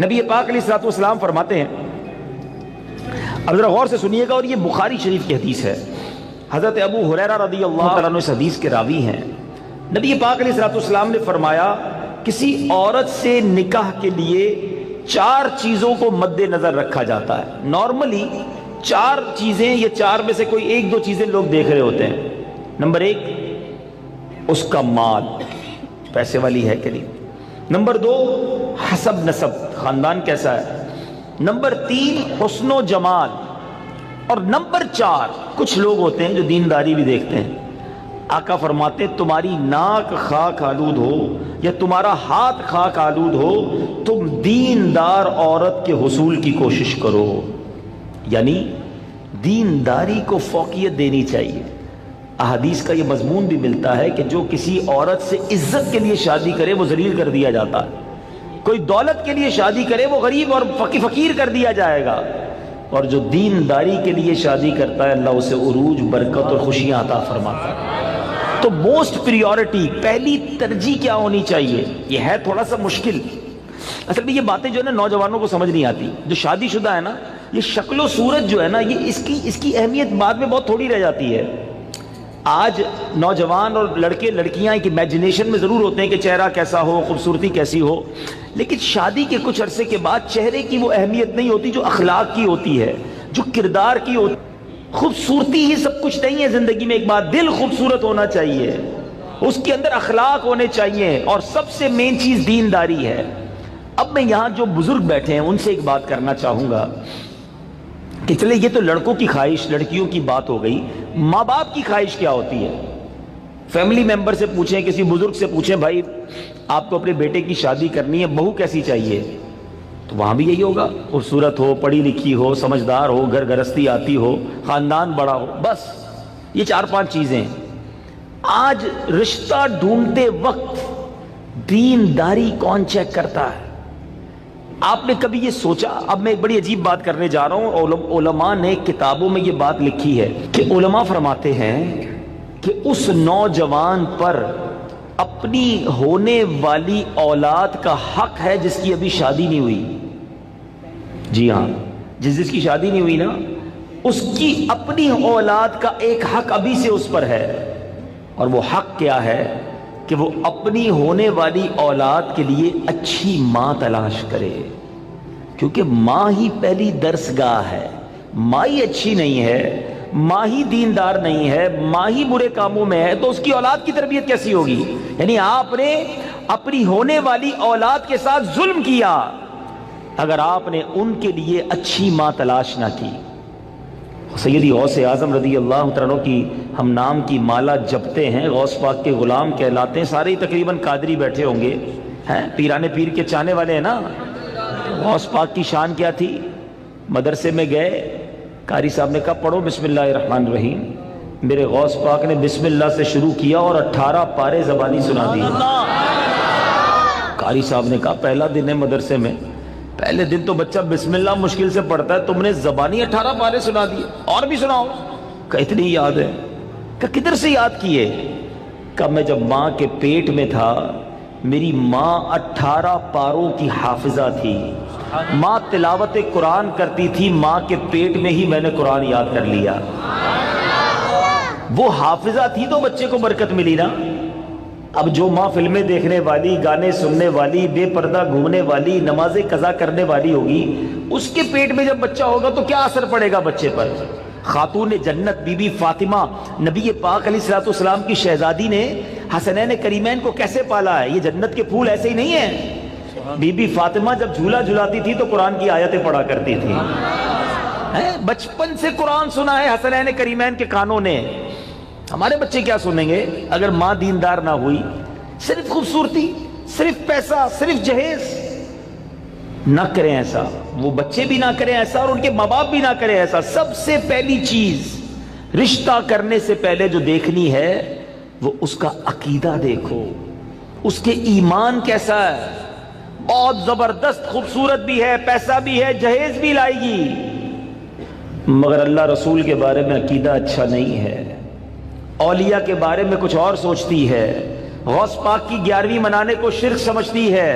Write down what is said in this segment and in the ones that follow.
نبی پاک علیہ الصلوۃ والسلام فرماتے ہیں، اب ذرا غور سے سنیے گا، اور یہ بخاری شریف کی حدیث ہے، حضرت ابو ہریرہ رضی اللہ تعالیٰ عنہ اس حدیث کے راوی ہیں۔ نبی پاک علیہ الصلوۃ والسلام نے فرمایا، کسی عورت سے نکاح کے لیے 4 چیزوں کو مد نظر رکھا جاتا ہے۔ نارملی 4 چیزیں یا 4 میں سے کوئی 1-2 چیزیں لوگ دیکھ رہے ہوتے ہیں۔ نمبر 1 اس کا مال، پیسے والی ہے کہ نہیں۔ نمبر 2 حسب نسب، خاندان کیسا ہے۔ نمبر 3 حسن و جمال، اور نمبر 4 کچھ لوگ ہوتے ہیں جو دینداری بھی دیکھتے ہیں۔ آقا فرماتے ہیں، تمہاری ناک خاک آلود ہو یا تمہارا ہاتھ خاک آلود ہو، تم دیندار عورت کے حصول کی کوشش کرو۔ یعنی دینداری کو فوقیت دینی چاہیے۔ احادیث کا یہ مضمون بھی ملتا ہے کہ جو کسی عورت سے عزت کے لیے شادی کرے وہ ذلیل کر دیا جاتا ہے، کوئی دولت کے لیے شادی کرے وہ غریب اور فقیر کر دیا جائے گا، اور جو دینداری کے لیے شادی کرتا ہے اللہ اسے عروج، برکت اور خوشیاں عطا فرماتا ہے۔ تو موسٹ پریورٹی، پہلی ترجیح کیا ہونی چاہیے؟ یہ ہے تھوڑا سا مشکل، اصل میں یہ باتیں جو ہے نا نوجوانوں کو سمجھ نہیں آتی۔ جو شادی شدہ ہے نا، یہ شکل و صورت جو ہے نا، یہ اس کی اہمیت بعد میں بہت تھوڑی رہ جاتی ہے۔ آج نوجوان اور لڑکے لڑکیاں ایک امیجنیشن میں ضرور ہوتے ہیں کہ چہرہ کیسا ہو، خوبصورتی کیسی ہو، لیکن شادی کے کچھ عرصے کے بعد چہرے کی وہ اہمیت نہیں ہوتی جو اخلاق کی ہوتی ہے، جو کردار کی ہوتی ہے۔ خوبصورتی ہی سب کچھ نہیں ہے زندگی میں، ایک بات، دل خوبصورت ہونا چاہیے، اس کے اندر اخلاق ہونے چاہیے، اور سب سے مین چیز دینداری ہے۔ اب میں یہاں جو بزرگ بیٹھے ہیں ان سے ایک بات کرنا چاہوں گا کہ چلے یہ تو لڑکوں کی خواہش، لڑکیوں کی بات ہو گئی، ماں باپ کی خواہش کیا ہوتی ہے؟ فیملی ممبر سے پوچھیں، کسی بزرگ سے پوچھیں، بھائی آپ کو اپنے بیٹے کی شادی کرنی ہے، بہو کیسی چاہیے؟ تو وہاں بھی یہی ہوگا، خوبصورت ہو، پڑھی لکھی ہو، سمجھدار ہو، گھر گرستی آتی ہو، خاندان بڑا ہو، بس یہ 4-5 چیزیں۔ آج رشتہ ڈھونڈتے وقت دینداری کون چیک کرتا ہے؟ آپ نے کبھی یہ سوچا؟ اب میں ایک بڑی عجیب بات کرنے جا رہا ہوں، علماء نے کتابوں میں یہ بات لکھی ہے کہ علماء فرماتے ہیں کہ اس نوجوان پر اپنی ہونے والی اولاد کا حق ہے جس کی ابھی شادی نہیں ہوئی۔ جی ہاں، جس کی شادی نہیں ہوئی نا، اس کی اپنی اولاد کا ایک حق ابھی سے اس پر ہے، اور وہ حق کیا ہے کہ وہ اپنی ہونے والی اولاد کے لیے اچھی ماں تلاش کرے، کیونکہ ماں ہی پہلی درسگاہ ہے۔ ماں ہی اچھی نہیں ہے، ماں ہی دیندار نہیں ہے، ماں ہی برے کاموں میں ہے، تو اس کی اولاد کی تربیت کیسی ہوگی؟ یعنی آپ نے اپنی ہونے والی اولاد کے ساتھ ظلم کیا اگر آپ نے ان کے لیے اچھی ماں تلاش نہ کی۔ سیدی غوث اعظم رضی اللہ عنہ کی ہم نام کی مالا جپتے ہیں، غوث پاک کے غلام کہلاتے ہیں، سارے تقریباً قادری بیٹھے ہوں گے، ہیں پیرانے پیر کے چاہنے والے ہیں نا۔ غوث پاک کی شان کیا تھی؟ مدرسے میں گئے، قاری صاحب نے کہا پڑھو بسم اللہ الرحمن الرحیم، میرے غوث پاک نے بسم اللہ سے شروع کیا اور 18 پارے زبانی سنا دی۔ قاری صاحب نے کہا پہلا دن ہے مدرسے میں، پہلے دن تو بچہ بسم اللہ مشکل سے پڑھتا ہے، تم نے زبانی 18 پارے سنا دیے، اور بھی سناؤ۔ کہا اتنی یاد ہے؟ کہا کدھر سے یاد کیے؟ کہا میں جب ماں کے پیٹ میں تھا میری ماں 18 پاروں کی حافظہ تھی، ماں تلاوت قرآن کرتی تھی، ماں کے پیٹ میں ہی میں نے قرآن یاد کر لیا۔ وہ حافظہ تھی تو بچے کو برکت ملی نا۔ اب جو ماں فلمیں دیکھنے والی، گانے سننے والی، بے پردہ گھومنے والی، نمازیں قضا کرنے والی ہوگی، اس کے پیٹ میں جب بچہ ہوگا تو کیا اثر پڑے گا بچے پر؟ خاتون جنت بی بی فاطمہ، نبی پاک علیہ الصلوۃ والسلام کی شہزادی نے حسنین کریمین کو کیسے پالا ہے؟ یہ جنت کے پھول ایسے ہی نہیں ہیں۔ بی بی فاطمہ جب جھولا جھلاتی تھی تو قرآن کی آیتیں پڑھا کرتی تھی، بچپن سے قرآن سنا ہے حسنین کریمین کے کانوں نے۔ ہمارے بچے کیا سنیں گے اگر ماں دیندار نہ ہوئی؟ صرف خوبصورتی، صرف پیسہ، صرف جہیز۔ نہ کریں ایسا، وہ بچے بھی نہ کریں ایسا، اور ان کے ماں باپ بھی نہ کریں ایسا۔ سب سے پہلی چیز رشتہ کرنے سے پہلے جو دیکھنی ہے وہ اس کا عقیدہ دیکھو، اس کے ایمان کیسا ہے۔ بہت زبردست خوبصورت بھی ہے، پیسہ بھی ہے، جہیز بھی لائے گی، مگر اللہ رسول کے بارے میں عقیدہ اچھا نہیں ہے، اولیاء کے بارے میں کچھ اور سوچتی ہے، غوث پاک کی 11ویں منانے کو شرک سمجھتی ہے،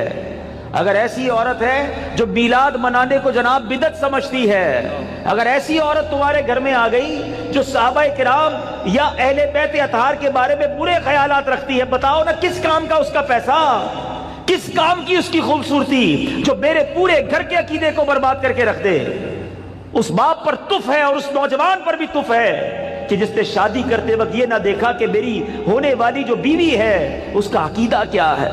اگر ایسی عورت ہے جو میلاد منانے کو جناب بدعت سمجھتی ہے، اگر ایسی عورت تمہارے گھر میں آ گئی جو صحابہ کرام یا اہل بیت اطہار کے بارے میں برے خیالات رکھتی ہے، بتاؤ نا کس کام کا اس کا پیسہ، کس کام کی اس کی خوبصورتی جو میرے پورے گھر کے عقیدے کو برباد کر کے رکھ دے۔ اس باپ پر تف ہے اور اس نوجوان پر بھی تف ہے کہ جس نے شادی کرتے وقت یہ نہ دیکھا کہ میری ہونے والی جو بیوی ہے اس کا عقیدہ کیا ہے،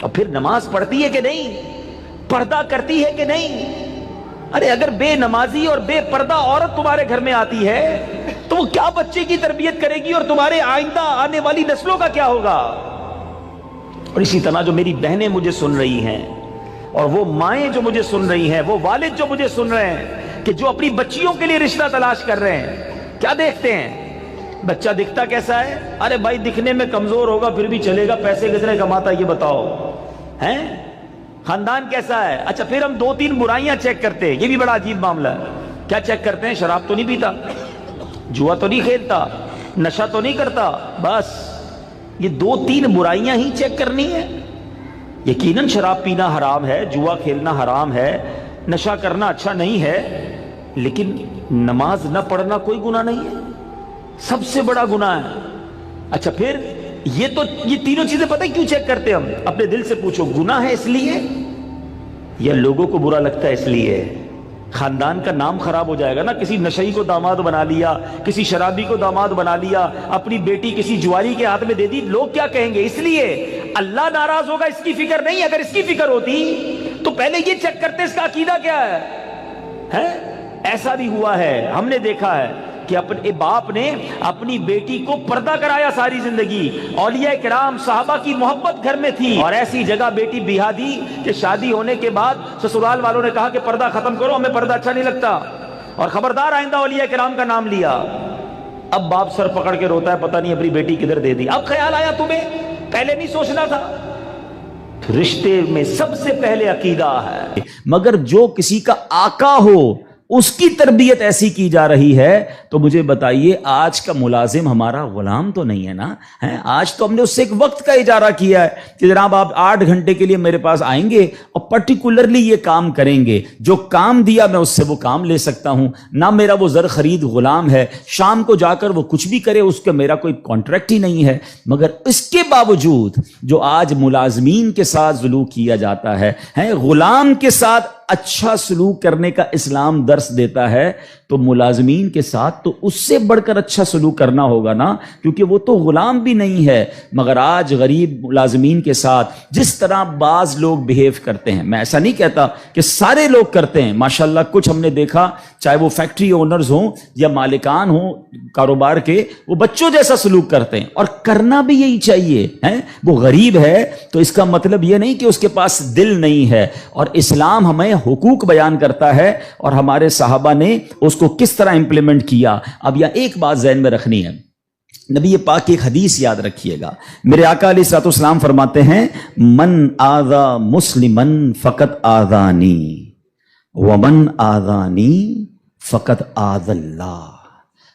اور پھر نماز پڑھتی ہے کہ نہیں، پردہ کرتی ہے کہ نہیں۔ ارے اگر بے نمازی اور بے پردہ عورت تمہارے گھر میں آتی ہے تو وہ کیا بچے کی تربیت کرے گی اور تمہارے آئندہ آنے والی نسلوں کا کیا ہوگا؟ اور اسی طرح جو میری بہنیں مجھے سن رہی ہیں اور وہ مائیں جو مجھے سن رہی ہیں، وہ والد جو مجھے سن رہے ہیں کہ جو اپنی بچیوں کے لیے رشتہ تلاش کر رہے ہیں، کیا دیکھتے ہیں؟ بچہ دکھتا کیسا ہے؟ ارے بھائی دکھنے میں کمزور ہوگا پھر بھی چلے گا، پیسے کتنے کماتا ہے یہ بتاؤ، ہیں؟ خاندان کیسا ہے؟ اچھا پھر ہم 2-3 برائیاں چیک کرتے ہیں، یہ بھی بڑا عجیب معاملہ ہے۔ کیا چیک کرتے ہیں؟ شراب تو نہیں پیتا، جوا تو نہیں کھیلتا، نشہ تو نہیں کرتا، بس یہ 2-3 برائیاں ہی چیک کرنی ہے۔ یقیناً شراب پینا حرام ہے، جوا کھیلنا حرام ہے، نشہ کرنا اچھا نہیں ہے، لیکن نماز نہ پڑھنا کوئی گناہ نہیں ہے، سب سے بڑا گناہ ہے۔ اچھا پھر یہ تینوں چیزیں پتہ ہے کیوں چیک کرتے ہیں ہم؟ اپنے دل سے پوچھو، گناہ ہے اس لیے یا لوگوں کو برا لگتا ہے اس لیے؟ خاندان کا نام خراب ہو جائے گا نا، کسی نشئی کو داماد بنا لیا، کسی شرابی کو داماد بنا لیا، اپنی بیٹی کسی جواری کے ہاتھ میں دے دی، لوگ کیا کہیں گے؟ اس لیے اللہ ناراض ہوگا اس کی فکر نہیں۔ اگر اس کی فکر ہوتی تو پہلے یہ چیک کرتے اس کا عقیدہ کیا ہے۔ ایسا بھی ہوا ہے، ہم نے دیکھا ہے کہ اپنے باپ نے اپنی بیٹی کو پردہ کرایا ساری زندگی، اولیاء کرام صحابہ کی محبت گھر میں تھی، اور ایسی جگہ بیٹی بیاہ دی کہ شادی ہونے کے بعد سسرال والوں نے کہا کہ پردہ ختم کرو، ہمیں پردہ اچھا نہیں لگتا، اور خبردار آئندہ اولیاء کرام کا نام لیا۔ اب باپ سر پکڑ کے روتا ہے، پتہ نہیں اپنی بیٹی کدھر دے دی۔ اب خیال آیا تمہیں، پہلے نہیں سوچنا تھا؟ رشتے میں سب سے پہلے عقیدہ ہے، مگر جو کسی کا آقا ہو اس کی تربیت ایسی کی جا رہی ہے تو مجھے بتائیے آج کا ملازم ہمارا غلام تو نہیں ہے نا؟ آج تو ہم نے اس سے ایک وقت کا اجارہ کیا ہے کہ جناب آپ 8 گھنٹے کے لیے میرے پاس آئیں گے اور پرٹیکولرلی یہ کام کریں گے، جو کام دیا میں اس سے وہ کام لے سکتا ہوں، نہ میرا وہ زر خرید غلام ہے، شام کو جا کر وہ کچھ بھی کرے اس کا میرا کوئی کانٹریکٹ ہی نہیں ہے۔ مگر اس کے باوجود جو آج ملازمین کے ساتھ سلوک کیا جاتا ہے، غلام کے ساتھ اچھا سلوک کرنے کا اسلام درس دیتا ہے، تو ملازمین کے ساتھ تو اس سے بڑھ کر اچھا سلوک کرنا ہوگا نا، کیونکہ وہ تو غلام بھی نہیں ہے۔ مگر آج غریب ملازمین کے ساتھ جس طرح بعض لوگ بیہیو کرتے ہیں، میں ایسا نہیں کہتا کہ سارے لوگ کرتے ہیں، ماشاءاللہ کچھ ہم نے دیکھا، چاہے وہ فیکٹری اونرز ہوں یا مالکان ہوں کاروبار کے، وہ بچوں جیسا سلوک کرتے ہیں، اور کرنا بھی یہی چاہیے۔ وہ غریب ہے تو اس کا مطلب یہ نہیں کہ اس کے پاس دل نہیں ہے، اور اسلام ہمیں حقوق بیان کرتا ہے اور ہمارے صحابہ نے اس کو کس طرح امپلیمنٹ کیا۔ اب یہ ایک بات ذہن میں رکھنی ہے، نبی پاک کی ایک حدیث یاد رکھیے گا، میرے آقا علیہ الصلوۃ والسلام فرماتے ہیں من آذا مسلما فقط آذانی ومن آذانی فقط آذ اللہ،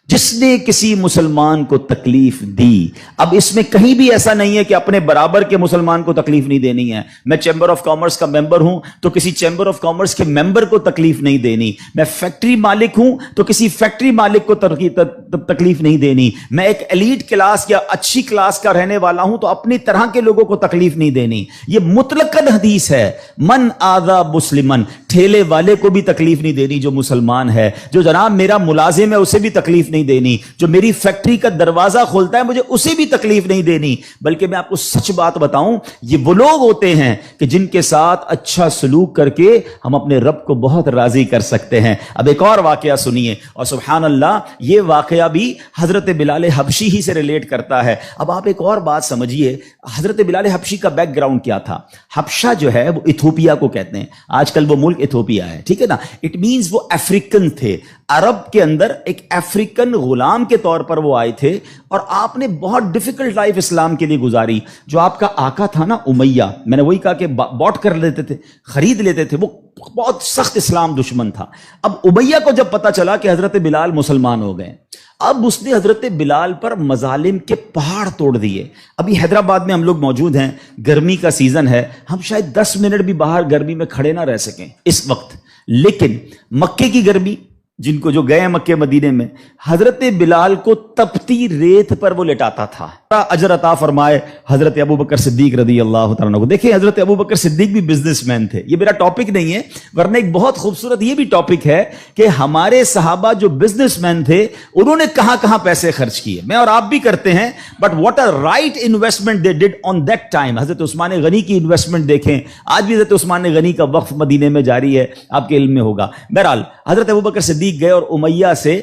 جس نے کسی مسلمان کو تکلیف دی۔ اب اس میں کہیں بھی ایسا نہیں ہے کہ اپنے برابر کے مسلمان کو تکلیف نہیں دینی ہے۔ میں چیمبر آف کامرس کا ممبر ہوں تو کسی چیمبر آف کامرس کے ممبر کو تکلیف نہیں دینی، میں فیکٹری مالک ہوں تو کسی فیکٹری مالک کو تکلیف نہیں دینی، میں ایک ایلیٹ کلاس یا اچھی کلاس کا رہنے والا ہوں تو اپنی طرح کے لوگوں کو تکلیف نہیں دینی۔ یہ مطلقاً حدیث ہے، من آذا مسلمن، ٹھیلے والے کو بھی تکلیف نہیں دینی جو مسلمان ہے، جو جناب میرا ملازم ہے اسے بھی تکلیف نہیں دینی، جو میری فیکٹری کا دروازہ کھولتا ہے مجھے اسے بھی تکلیف نہیں دینی۔ بلکہ میں آپ کو سچ بات بتاؤں، یہ وہ لوگ ہوتے ہیں کہ جن کے ساتھ اچھا سلوک کر کے ہم اپنے رب کو بہت راضی کر سکتے ہیں۔ اب ایک اور واقعہ سنیے، اور سبحان اللہ یہ واقعہ بھی حضرت بلال حبشی ہی سے ریلیٹ کرتا ہے۔ اب آپ ایک اور بات سمجھیے، حضرت بلال حبشی کا بیک گراؤنڈ کیا تھا؟ حبشہ جو ہے وہ ایتھوپیا کو کہتے ہیں، آج کل وہ ملک ایتھوپیا ہے، ٹھیک ہے نا؟ اٹ مینز وہ افریقن تھے، عرب کے اندر ایک افریقن غلام کے طور پر وہ آئے تھے، اور آپ نے بہت ڈیفیکلٹ لائف اسلام کے لیے گزاری۔ جو آپ کا آقا تھا نا امیہ، میں نے وہی کہا کہ باٹ کر لیتے تھے، خرید لیتے تھے، وہ بہت سخت اسلام دشمن تھا۔ اب امیہ کو جب پتا چلا کہ حضرت بلال مسلمان ہو گئے، اب اس نے حضرت بلال پر مظالم کے پہاڑ توڑ دیے. ابھی حیدرآباد میں ہم لوگ موجود ہیں, گرمی کا سیزن ہے, ہم شاید 10 منٹ بھی باہر گرمی میں کھڑے نہ رہ سکیں اس وقت, لیکن مکے کی گرمی, جن کو جو گئے مکے مدینے میں, حضرت بلال کو تپتی ریت پر وہ لٹاتا تھا. اجر عطا فرمائے حضرت ابو بکر صدیق رضی اللہ تعالیٰ عنہ کو. دیکھیں حضرت ابو بکر صدیق بھی بزنس مین تھے. یہ میرا ٹاپک نہیں ہے, ورنہ ایک بہت خوبصورت یہ بھی ٹاپک ہے کہ ہمارے صحابہ جو بزنس مین تھے انہوں نے کہاں کہاں پیسے خرچ کیے. میں اور آپ بھی کرتے ہیں, but what a right investment they did on that time. Hazrat Usman غنی کی انویسٹمنٹ دیکھیں, آج بھی حضرت عثمان غنی کا وقف مدینے میں جاری ہے, آپ کے علم میں ہوگا. بہرحال حضرت ابو بکر صدیق گئے اور امیہ سے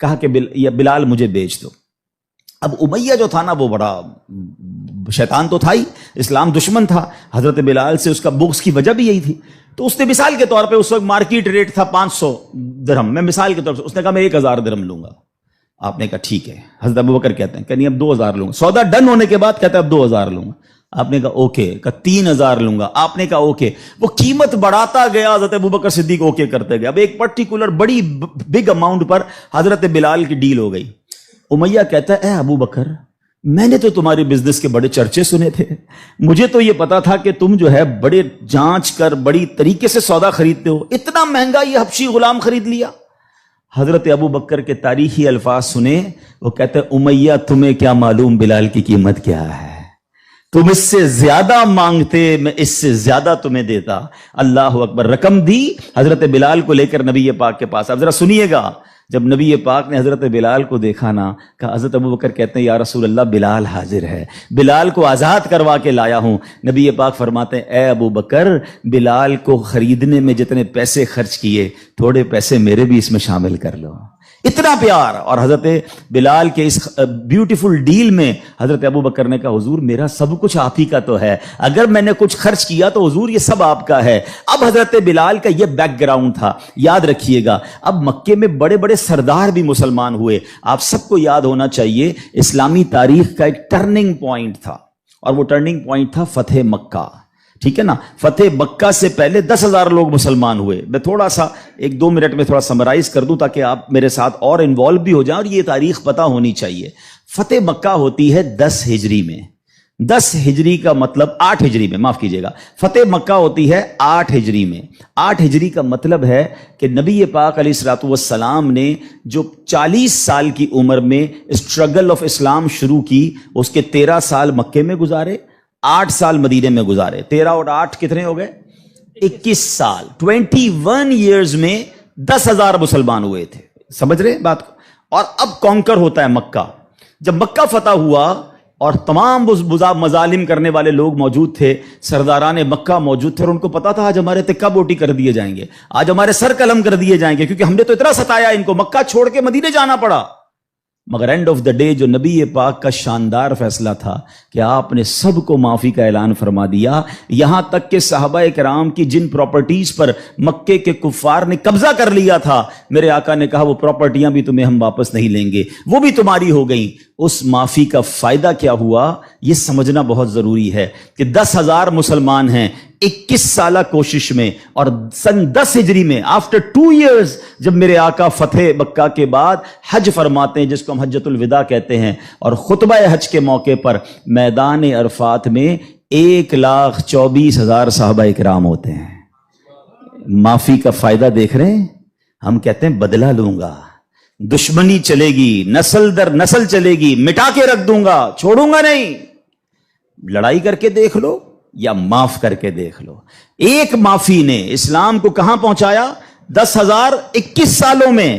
کہا کہ بلال مجھے بیچ دو. اب امیہ جو تھا نا وہ بڑا شیطان تو تھا ہی, اسلام دشمن تھا. حضرت بلال سے اس کا بغض کی وجہ بھی یہی تھی. تو اس نے مثال کے طور پہ, اس وقت مارکیٹ ریٹ تھا 500 درہم, میں مثال کے طور پر اس نے کہا میں 1000 درہم لوں گا. آپ نے کہا ٹھیک ہے. حضرت ابو بکر کہتے ہیں کہ نہیں اب 2000 لوں گا. سودا ڈن ہونے کے بعد کہتا ہے اب 2000 لوں گا. آپ نے کہا اوکے. کہا 3000 لوں گا. آپ نے کہا اوکے. وہ قیمت بڑھاتا گیا, حضرت ابو بکر صدیق اوکے کرتے گئے. اب ایک پرٹیکولر بڑی بگ اماؤنٹ پر حضرت بلال کی ڈیل ہو گئی. امیہ کہتا ہے اے ابو بکر, میں نے تو تمہارے بزنس کے بڑے چرچے سنے تھے, مجھے تو یہ پتا تھا کہ تم جو ہے بڑے جانچ کر بڑی طریقے سے سودا خریدتے ہو, اتنا مہنگا یہ حبشی غلام خرید لیا. حضرت ابو بکر کے تاریخی الفاظ سنے, وہ کہتے ہیں امیہ تمہیں کیا معلوم بلال کی قیمت کیا ہے, تم اس سے زیادہ مانگتے میں اس سے زیادہ تمہیں دیتا. اللہ اکبر. رقم دی حضرت بلال کو لے کر نبی پاک کے پاس. اب ذرا سنیے گا, جب نبی پاک نے حضرت بلال کو دیکھا نا, کہا حضرت ابو بکر کہتے ہیں یا رسول اللہ بلال حاضر ہے, بلال کو آزاد کروا کے لایا ہوں. نبی پاک فرماتے ہیں اے ابو بکر, بلال کو خریدنے میں جتنے پیسے خرچ کیے تھوڑے پیسے میرے بھی اس میں شامل کر لو. اتنا پیار. اور حضرت بلال کے اس بیوٹیفل ڈیل میں حضرت ابو بکر نے کہا حضور میرا سب کچھ آپ ہی کا تو ہے, اگر میں نے کچھ خرچ کیا تو حضور یہ سب آپ کا ہے. اب حضرت بلال کا یہ بیک گراؤنڈ تھا, یاد رکھیے گا. اب مکے میں بڑے بڑے سردار بھی مسلمان ہوئے. آپ سب کو یاد ہونا چاہیے اسلامی تاریخ کا ایک ٹرننگ پوائنٹ تھا, اور وہ ٹرننگ پوائنٹ تھا فتح مکہ. ٹھیک ہے نا, فتح مکہ سے پہلے 10,000 لوگ مسلمان ہوئے. میں تھوڑا سا 1-2 منٹ میں تھوڑا سمرائز کر دوں تاکہ آپ میرے ساتھ اور انوالو بھی ہو جائیں, اور یہ تاریخ پتہ ہونی چاہیے. فتح مکہ ہوتی ہے 10 ہجری میں. 10 ہجری کا مطلب 8 ہجری میں, معاف کیجیے گا, فتح مکہ ہوتی ہے 8 ہجری میں. 8 ہجری کا مطلب ہے کہ نبی پاک علیہ الصلوۃ والسلام نے جو 40 سال کی عمر میں اسٹرگل آف اسلام شروع کی, اس کے 13 سال مکے میں گزارے, 8 سال مدینے میں گزارے. 13 اور 8 کتنے ہو گئے؟ 21 سال. 21 ایئرز میں 10,000 مسلمان ہوئے تھے. سمجھ رہے بات کو؟ اور اب کانکر ہوتا ہے مکہ. جب مکہ فتح ہوا اور تمام مظالم کرنے والے لوگ موجود تھے, سرداران مکہ موجود تھے, اور ان کو پتا تھا آج ہمارے تکہ بوٹی کر دیے جائیں گے, آج ہمارے سر قلم کر دیے جائیں گے, کیونکہ ہم نے تو اتنا ستایا ان کو, مکہ چھوڑ کے مدینے جانا پڑا. مگر اینڈ آف دا ڈے جو نبی پاک کا شاندار فیصلہ تھا کہ آپ نے سب کو معافی کا اعلان فرما دیا. یہاں تک کہ صحابہ کرام کی جن پراپرٹیز پر مکے کے کفار نے قبضہ کر لیا تھا, میرے آقا نے کہا وہ پراپرٹیاں بھی تمہیں ہم واپس نہیں لیں گے, وہ بھی تمہاری ہو گئیں. اس معافی کا فائدہ کیا ہوا یہ سمجھنا بہت ضروری ہے کہ 10,000 مسلمان ہیں 21 سالہ کوشش میں, اور سن 10 ہجری میں آفٹر 2 ایئرز جب میرے آقا فتح مکہ کے بعد حج فرماتے ہیں, جس کو ہم حجۃ الوداع کہتے ہیں, اور خطبہ حج کے موقع پر میدان عرفات میں 1,24,000 صحابہ کرام ہوتے ہیں. معافی کا فائدہ دیکھ رہے ہیں؟ ہم کہتے ہیں بدلہ لوں گا, دشمنی چلے گی, نسل در نسل چلے گی, مٹا کے رکھ دوں گا, چھوڑوں گا نہیں. لڑائی کر کے دیکھ لو یا معاف کر کے دیکھ لو. ایک معافی نے اسلام کو کہاں پہنچایا؟ 10,021 سالوں میں,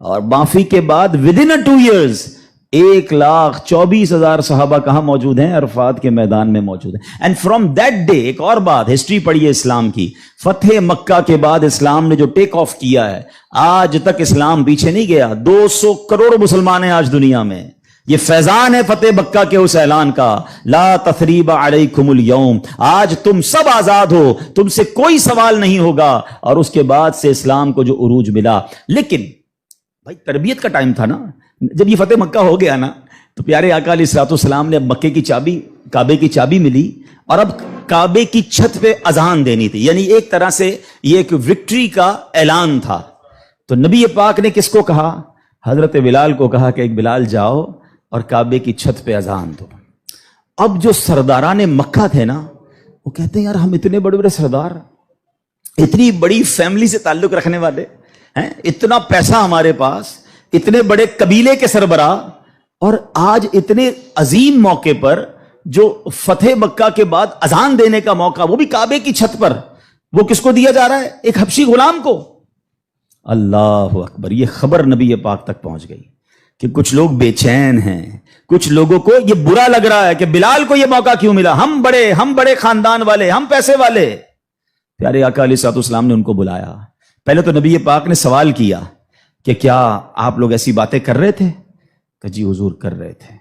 اور معافی کے بعد ودن 2 ایئرز 1,24,000 صحابہ کہاں موجود ہیں؟ عرفات کے میدان میں موجود ہیں. اینڈ فرام دیٹ ڈے, ایک اور بات, ہسٹری پڑھیے اسلام کی, فتح مکہ کے بعد اسلام نے جو ٹیک آف کیا ہے, آج تک اسلام پیچھے نہیں گیا. 200 کروڑ مسلمان ہیں آج دنیا میں. یہ فیضان ہے فتح مکہ کے اس اعلان کا, لا تثریب علیکم اليوم, آج تم سب آزاد ہو, تم سے کوئی سوال نہیں ہوگا. اور اس کے بعد سے اسلام کو جو عروج ملا. لیکن بھائی تربیت کا ٹائم تھا نا, جب یہ فتح مکہ ہو گیا نا, تو پیارے آقا علیہ الصلوۃ والسلام نے اب مکے کی چابی, کعبے کی چابی ملی, اور اب کعبے کی چھت پہ اذان دینی تھی. یعنی ایک طرح سے یہ ایک وکٹری کا اعلان تھا. تو نبی پاک نے کس کو کہا؟ حضرت بلال کو کہا کہ ایک بلال جاؤ اور کعبے کی چھت پہ اذان دو۔ اب جو سرداران مکہ تھے نا، وہ کہتے ہیں یار ہم اتنے بڑے بڑے سردار، اتنی بڑی فیملی سے تعلق رکھنے والے ہیں، اتنا پیسہ ہمارے پاس، اتنے بڑے قبیلے کے سربراہ، اور آج اتنے عظیم موقع پر جو فتح مکہ کے بعد اذان دینے کا موقع، وہ بھی کعبے کی چھت پر، وہ کس کو دیا جا رہا ہے؟ ایک حبشی غلام کو۔ اللہ اکبر! یہ خبر نبی پاک تک پہنچ گئی کہ کچھ لوگ بے چین ہیں، کچھ لوگوں کو یہ برا لگ رہا ہے کہ بلال کو یہ موقع کیوں ملا، ہم بڑے خاندان والے، ہم پیسے والے۔ پیارے آقا علیہ الصلوۃ والسلام نے ان کو بلایا۔ پہلے تو نبی پاک نے سوال کیا کہ کیا آپ لوگ ایسی باتیں کر رہے تھے؟ کہ جی حضور کر رہے تھے۔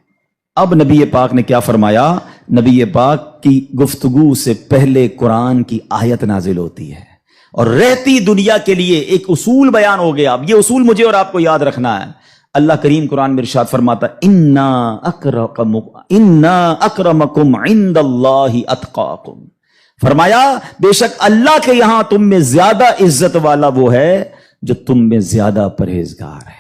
اب نبی پاک نے کیا فرمایا؟ نبی پاک کی گفتگو سے پہلے قرآن کی آیت نازل ہوتی ہے اور رہتی دنیا کے لیے ایک اصول بیان ہو گیا۔ اب یہ اصول مجھے اور آپ کو یاد رکھنا ہے۔ اللہ کریم قرآن میں ارشاد فرماتا انا اکرمکم عند اللہ اتقاکم، فرمایا بے شک اللہ کے یہاں تم میں زیادہ عزت والا وہ ہے جو تم میں زیادہ پرہیزگار ہے۔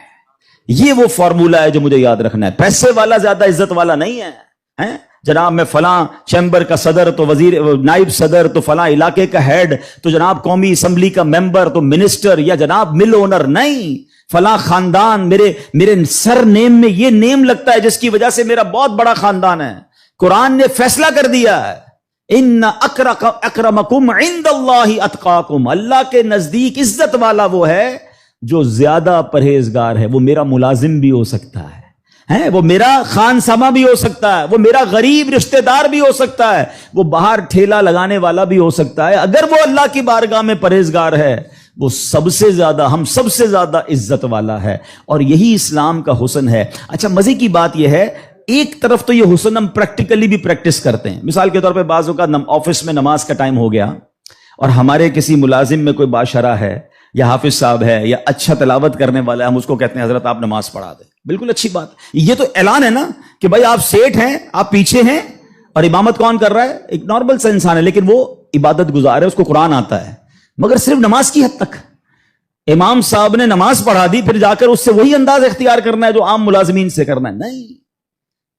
یہ وہ فارمولہ ہے جو مجھے یاد رکھنا ہے۔ پیسے والا زیادہ عزت والا نہیں ہے، جناب میں فلاں چیمبر کا صدر تو وزیر نائب صدر تو فلاں علاقے کا ہیڈ تو جناب قومی اسمبلی کا ممبر تو منسٹر یا جناب مل اونر، نہیں، فلاں خاندان میرے سر نیم میں یہ نیم لگتا ہے جس کی وجہ سے میرا بہت بڑا خاندان ہے۔ قرآن نے فیصلہ کر دیا ہے ان اکرمکم عند اللہ اتقاکم، اللہ کے نزدیک عزت والا وہ ہے جو زیادہ پرہیزگار ہے۔ وہ میرا ملازم بھی ہو سکتا ہے، وہ میرا خان سما بھی ہو سکتا ہے، وہ میرا غریب رشتہ دار بھی ہو سکتا ہے، وہ باہر ٹھیلا لگانے والا بھی ہو سکتا ہے۔ اگر وہ اللہ کی بارگاہ میں پرہیزگار ہے، وہ سب سے زیادہ، ہم سب سے زیادہ عزت والا ہے۔ اور یہی اسلام کا حسن ہے۔ اچھا مزے کی بات یہ ہے، ایک طرف تو یہ حسن ہم پریکٹیکلی بھی پریکٹس کرتے ہیں۔ مثال کے طور پہ بعض اوقات آفس میں نماز کا ٹائم ہو گیا اور ہمارے کسی ملازم میں کوئی باشرہ ہے یا حافظ صاحب ہے یا اچھا تلاوت کرنے والا ہے، ہم اس کو کہتے ہیں حضرت آپ نماز پڑھا دیں۔ بالکل اچھی بات، یہ تو اعلان ہے نا کہ بھائی آپ سیٹ ہیں، آپ پیچھے ہیں، اور امامت کون کر رہا ہے؟ ایک نارمل سا انسان ہے، لیکن وہ عبادت گزار ہے، اس کو قرآن آتا ہے، مگر صرف نماز کی حد تک۔ امام صاحب نے نماز پڑھا دی، پھر جا کر اس سے وہی انداز اختیار کرنا ہے جو عام ملازمین سے کرنا ہے؟ نہیں،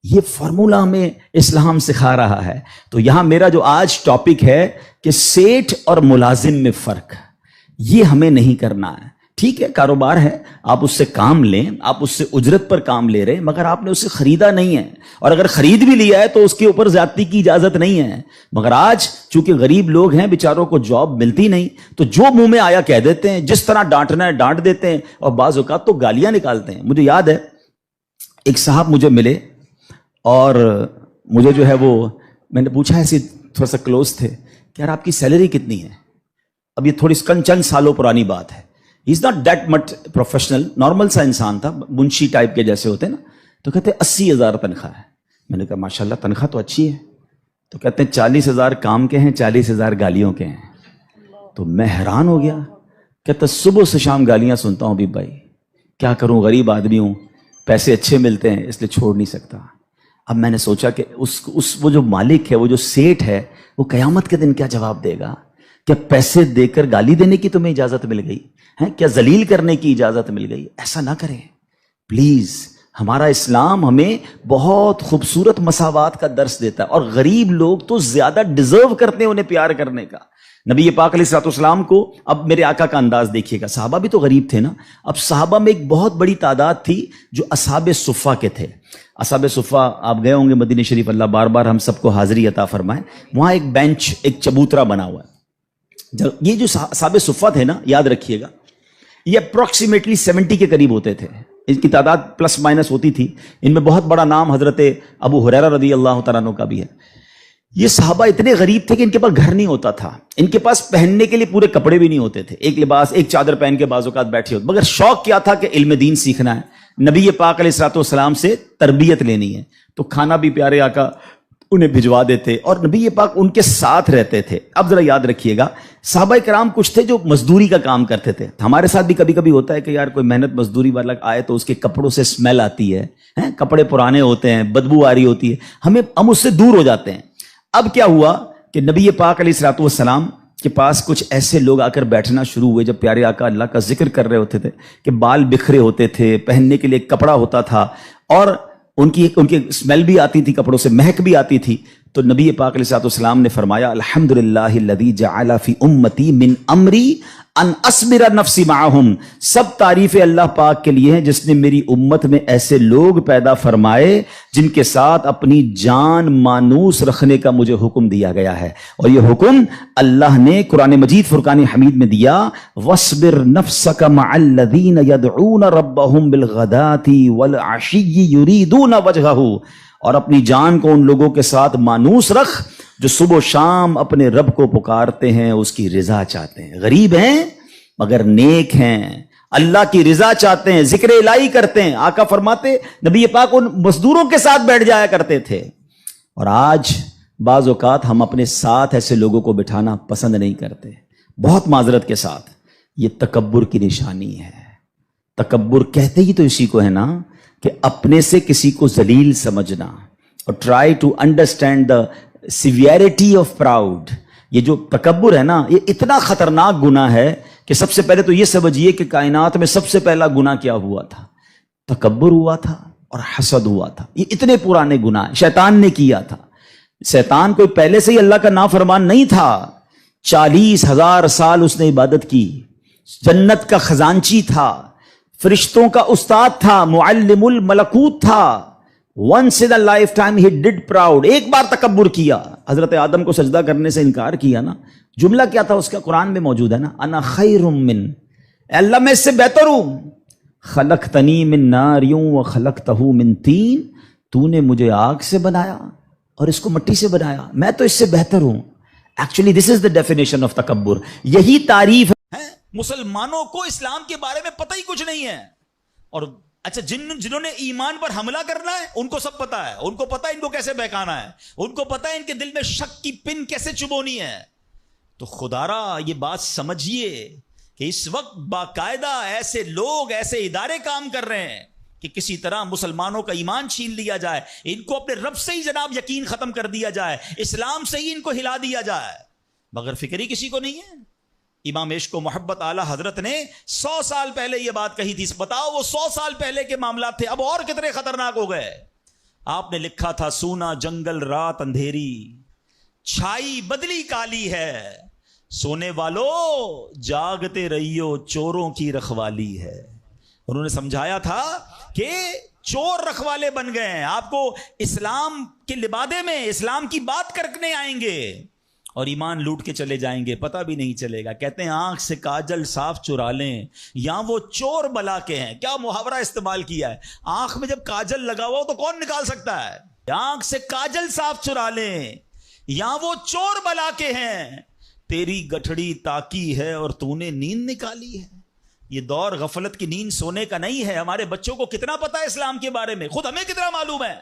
یہ فارمولہ ہمیں اسلام سکھا رہا ہے۔ تو یہاں میرا جو آج ٹاپک ہے کہ سیٹ اور ملازم میں فرق، یہ ہمیں نہیں کرنا ہے۔ ٹھیک ہے، کاروبار ہے، آپ اس سے کام لیں، آپ اس سے اجرت پر کام لے رہے ہیں، مگر آپ نے اسے خریدا نہیں ہے، اور اگر خرید بھی لیا ہے تو اس کے اوپر زیادتی کی اجازت نہیں ہے۔ مگر آج چونکہ غریب لوگ ہیں، بیچاروں کو جاب ملتی نہیں، تو جو منہ میں آیا کہہ دیتے ہیں، جس طرح ڈانٹنا ہے ڈانٹ دیتے ہیں، اور بعض اوقات تو گالیاں نکالتے ہیں۔ مجھے یاد ہے ایک صاحب مجھے ملے اور مجھے جو ہے وہ میں نے پوچھا، ایسے تھوڑا سا کلوز تھے، کہ یار آپ کی سیلری کتنی ہے؟ اب یہ تھوڑی چند سالوں پرانی بات ہے۔ He is not that much professional, normal سا انسان تھا، منشی ٹائپ کے جیسے ہوتے ہیں نا۔ تو کہتے 80,000 تنخواہ ہے۔ میں نے کہا ماشاءاللہ تنخواہ تو اچھی ہے۔ تو کہتے ہیں 40,000 کام کے ہیں، 40,000 گالیوں کے ہیں۔ تو میں حیران ہو گیا، کہتا صبح سے شام گالیاں سنتا ہوں بھی بھائی، کیا کروں، غریب آدمی ہوں، پیسے اچھے ملتے ہیں اس لیے چھوڑ نہیں سکتا۔ اب میں نے سوچا کہ وہ جو مالک ہے، وہ جو سیٹ ہے، وہ قیامت کے دن کیا جواب دے گا؟ کیا پیسے دے کر گالی دینے کی تمہیں اجازت مل گئی ہے؟ کیا ذلیل کرنے کی اجازت مل گئی؟ ایسا نہ کریں پلیز۔ ہمارا اسلام ہمیں بہت خوبصورت مساوات کا درس دیتا ہے، اور غریب لوگ تو زیادہ ڈیزرو کرتے ہیں انہیں پیار کرنے کا۔ نبی پاک علیہ الصلوۃ والسلام کو، اب میرے آقا کا انداز دیکھیے گا، صحابہ بھی تو غریب تھے نا۔ اب صحابہ میں ایک بہت بڑی تعداد تھی جو اصحاب صفہ کے تھے۔ اصحاب صفہ آپ گئے ہوں گے مدینہ شریف، اللہ بار بار ہم سب کو حاضری عطا فرمائے۔ وہاں ایک بینچ، ایک چبوترا بنا ہوا ہے۔ یہ جو اصحاب صفہ تھے نا، یاد رکھیے گا، یہ اپروکسیمیٹلی 70 کے قریب ہوتے تھے، ان کی تعداد پلس مائنس ہوتی تھی۔ ان میں بہت بڑا نام حضرت ابو ہریرہ رضی اللہ تعالیٰ عنہ کا بھی ہے۔ یہ صحابہ اتنے غریب تھے کہ ان کے پاس گھر نہیں ہوتا تھا، ان کے پاس پہننے کے لیے پورے کپڑے بھی نہیں ہوتے تھے، ایک لباس، ایک چادر پہن کے بعض اوقات بیٹھے ہوتے، مگر شوق کیا تھا کہ علم دین سیکھنا ہے، نبی پاک علیہ الصلوۃ والسلام سے تربیت لینی ہے۔ تو کھانا بھی پیارے آقا انہیں بھجوا دیتے، اور نبی پاک ان کے ساتھ رہتے تھے۔ اب ذرا یاد رکھیے گا، صحابہ کرام کچھ تھے جو مزدوری کا کام کرتے تھے۔ ہمارے ساتھ بھی کبھی کبھی ہوتا ہے کہ یار کوئی محنت مزدوری والا آئے تو اس کے کپڑوں سے اسمیل آتی ہے، کپڑے پرانے ہوتے ہیں، بدبو آ رہی ہوتی ہے، ہم اس سے دور ہو جاتے ہیں۔ اب کیا ہوا کہ نبی پاک علیہ الصلوۃ والسلام کے پاس کچھ ایسے لوگ آ کر بیٹھنا شروع ہوئے جب پیارے آقا اللہ کا ذکر کر رہے ہوتے تھے کہ بال بکھرے ہوتے تھے، پہننے کے لیے کپڑا ہوتا تھا اور ان کی اسمیل بھی آتی تھی، کپڑوں سے مہک بھی آتی تھی. تو نبی پاک علیہ الصلوۃ والسلام نے فرمایا الحمدللہ الذی جعل فی امتی من امری ان اصبر نفسی معہم، سب تعریف اللہ پاک کے لیے ہیں جس نے میری امت میں ایسے لوگ پیدا فرمائے جن کے ساتھ اپنی جان مانوس رکھنے کا مجھے حکم دیا گیا ہے. اور یہ حکم اللہ نے قرآن مجید فرقان حمید میں دیا، وَاصْبِرْ نَفْسَكَ مَعَ الَّذِينَ يَدْعُونَ رَبَّهُمْ بِالْغَدَاةِ وَالْعَشِيِّ يُرِيدُونَ وَجْهَهُ، اور اپنی جان کو ان لوگوں کے ساتھ مانوس رکھ جو صبح و شام اپنے رب کو پکارتے ہیں، اس کی رضا چاہتے ہیں، غریب ہیں مگر نیک ہیں، اللہ کی رضا چاہتے ہیں، ذکر الہی کرتے ہیں. آقا فرماتے نبی پاک ان مزدوروں کے ساتھ بیٹھ جایا کرتے تھے. اور آج بعض اوقات ہم اپنے ساتھ ایسے لوگوں کو بٹھانا پسند نہیں کرتے، بہت معذرت کے ساتھ. یہ تکبر کی نشانی ہے. تکبر کہتے ہی تو اسی کو ہے نا کہ اپنے سے کسی کو ذلیل سمجھنا. اور try to understand the severity of proud. یہ جو تکبر ہے نا، یہ اتنا خطرناک گناہ ہے کہ سب سے پہلے تو یہ سمجھیے کہ کائنات میں سب سے پہلا گناہ کیا ہوا تھا؟ تکبر ہوا تھا اور حسد ہوا تھا. یہ اتنے پرانے گناہ شیطان نے کیا تھا. شیطان کوئی پہلے سے ہی اللہ کا نافرمان نہیں تھا. 40,000 سال اس نے عبادت کی، جنت کا خزانچی تھا، فرشتوں کا استاد تھا، معلم الملکوت تھا. once in a lifetime he did proud. ایک بار تکبر کیا، حضرت آدم کو سجدہ کرنے سے انکار کیا نا. جملہ کیا تھا اس کا؟ قرآن میں موجود ہے نا، انا خیر من، اے اللہ میں اس سے بہتر ہوں. خلقتنی من نار وخلقتہ من طین، تو نے مجھے آگ سے بنایا اور اس کو مٹی سے بنایا، میں تو اس سے بہتر ہوں. Actually this is the definition of تکبر. یہی تعریف ہے. مسلمانوں کو اسلام کے بارے میں پتہ ہی کچھ نہیں ہے. اور اچھا جنہوں نے ایمان پر حملہ کرنا ہے ان کو سب پتا ہے، ان کو پتا ہے ان کو کیسے بہکانا ہے، ان کو پتا ہے ان کے دل میں شک کی پن کیسے چبونی ہے. تو خدارا یہ بات سمجھیے کہ اس وقت باقاعدہ ایسے لوگ، ایسے ادارے کام کر رہے ہیں کہ کسی طرح مسلمانوں کا ایمان چھین لیا جائے، ان کو اپنے رب سے ہی جناب یقین ختم کر دیا جائے، اسلام سے ہی ان کو ہلا دیا جائے، مگر فکر ہی کسی کو نہیں ہے. امام عشق و محبت اعلیٰ حضرت نے 100 سال پہلے یہ بات کہی تھی. بتاؤ وہ 100 سال پہلے کے معاملات تھے، اب اور کتنے خطرناک ہو گئے. آپ نے لکھا تھا سونا جنگل رات اندھیری، چھائی بدلی کالی ہے، سونے والو جاگتے رہیو چوروں کی رکھوالی ہے. انہوں نے سمجھایا تھا کہ چور رکھوالے بن گئے ہیں، آپ کو اسلام کے لبادے میں اسلام کی بات کرنے آئیں گے اور ایمان لوٹ کے چلے جائیں گے، پتہ بھی نہیں چلے گا. کہتے ہیں آنکھ سے کاجل صاف چرا لیں یا وہ چور بلا کے ہیں. کیا محاورہ استعمال کیا ہے. آنکھ میں جب کاجل لگا ہوا ہو تو کون نکال سکتا ہے؟ آنکھ سے کاجل صاف چرا لیں یا وہ چور بلا کے ہیں. تیری گٹھڑی تاکی ہے اور تو نے نیند نکالی ہے. یہ دور غفلت کی نیند سونے کا نہیں ہے. ہمارے بچوں کو کتنا پتا ہے اسلام کے بارے میں، خود ہمیں کتنا معلوم ہے.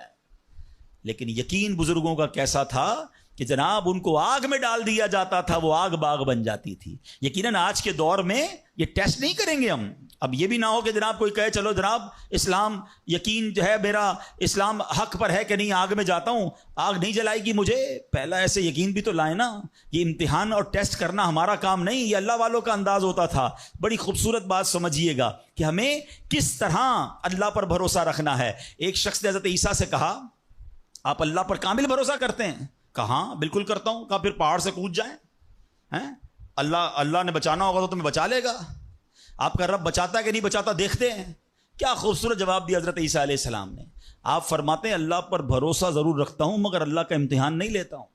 لیکن یقین بزرگوں کا کیسا تھا کہ جناب ان کو آگ میں ڈال دیا جاتا تھا، وہ آگ باغ بن جاتی تھی. یقیناً آج کے دور میں یہ ٹیسٹ نہیں کریں گے ہم. اب یہ بھی نہ ہو کہ جناب کوئی کہے چلو جناب اسلام یقین جو ہے میرا، اسلام حق پر ہے کہ نہیں، آگ میں جاتا ہوں، آگ نہیں جلائے گی مجھے. پہلا ایسے یقین بھی تو لائے نا. یہ امتحان اور ٹیسٹ کرنا ہمارا کام نہیں، یہ اللہ والوں کا انداز ہوتا تھا. بڑی خوبصورت بات سمجھیے گا کہ ہمیں کس طرح اللہ پر بھروسہ رکھنا ہے. ایک شخص نے حضرت عیسیٰ سے کہا آپ اللہ پر کامل بھروسہ کرتے ہیں؟ کہا بالکل کرتا ہوں. کہا پھر پہاڑ سے کود جائیں، اللہ نے بچانا ہوگا تو تمہیں بچا لے گا. آپ کا رب بچاتا ہے کہ نہیں بچاتا دیکھتے ہیں. کیا خوبصورت جواب دیا حضرت عیسیٰ علیہ السلام نے. آپ فرماتے ہیں اللہ پر بھروسہ ضرور رکھتا ہوں مگر اللہ کا امتحان نہیں لیتا ہوں.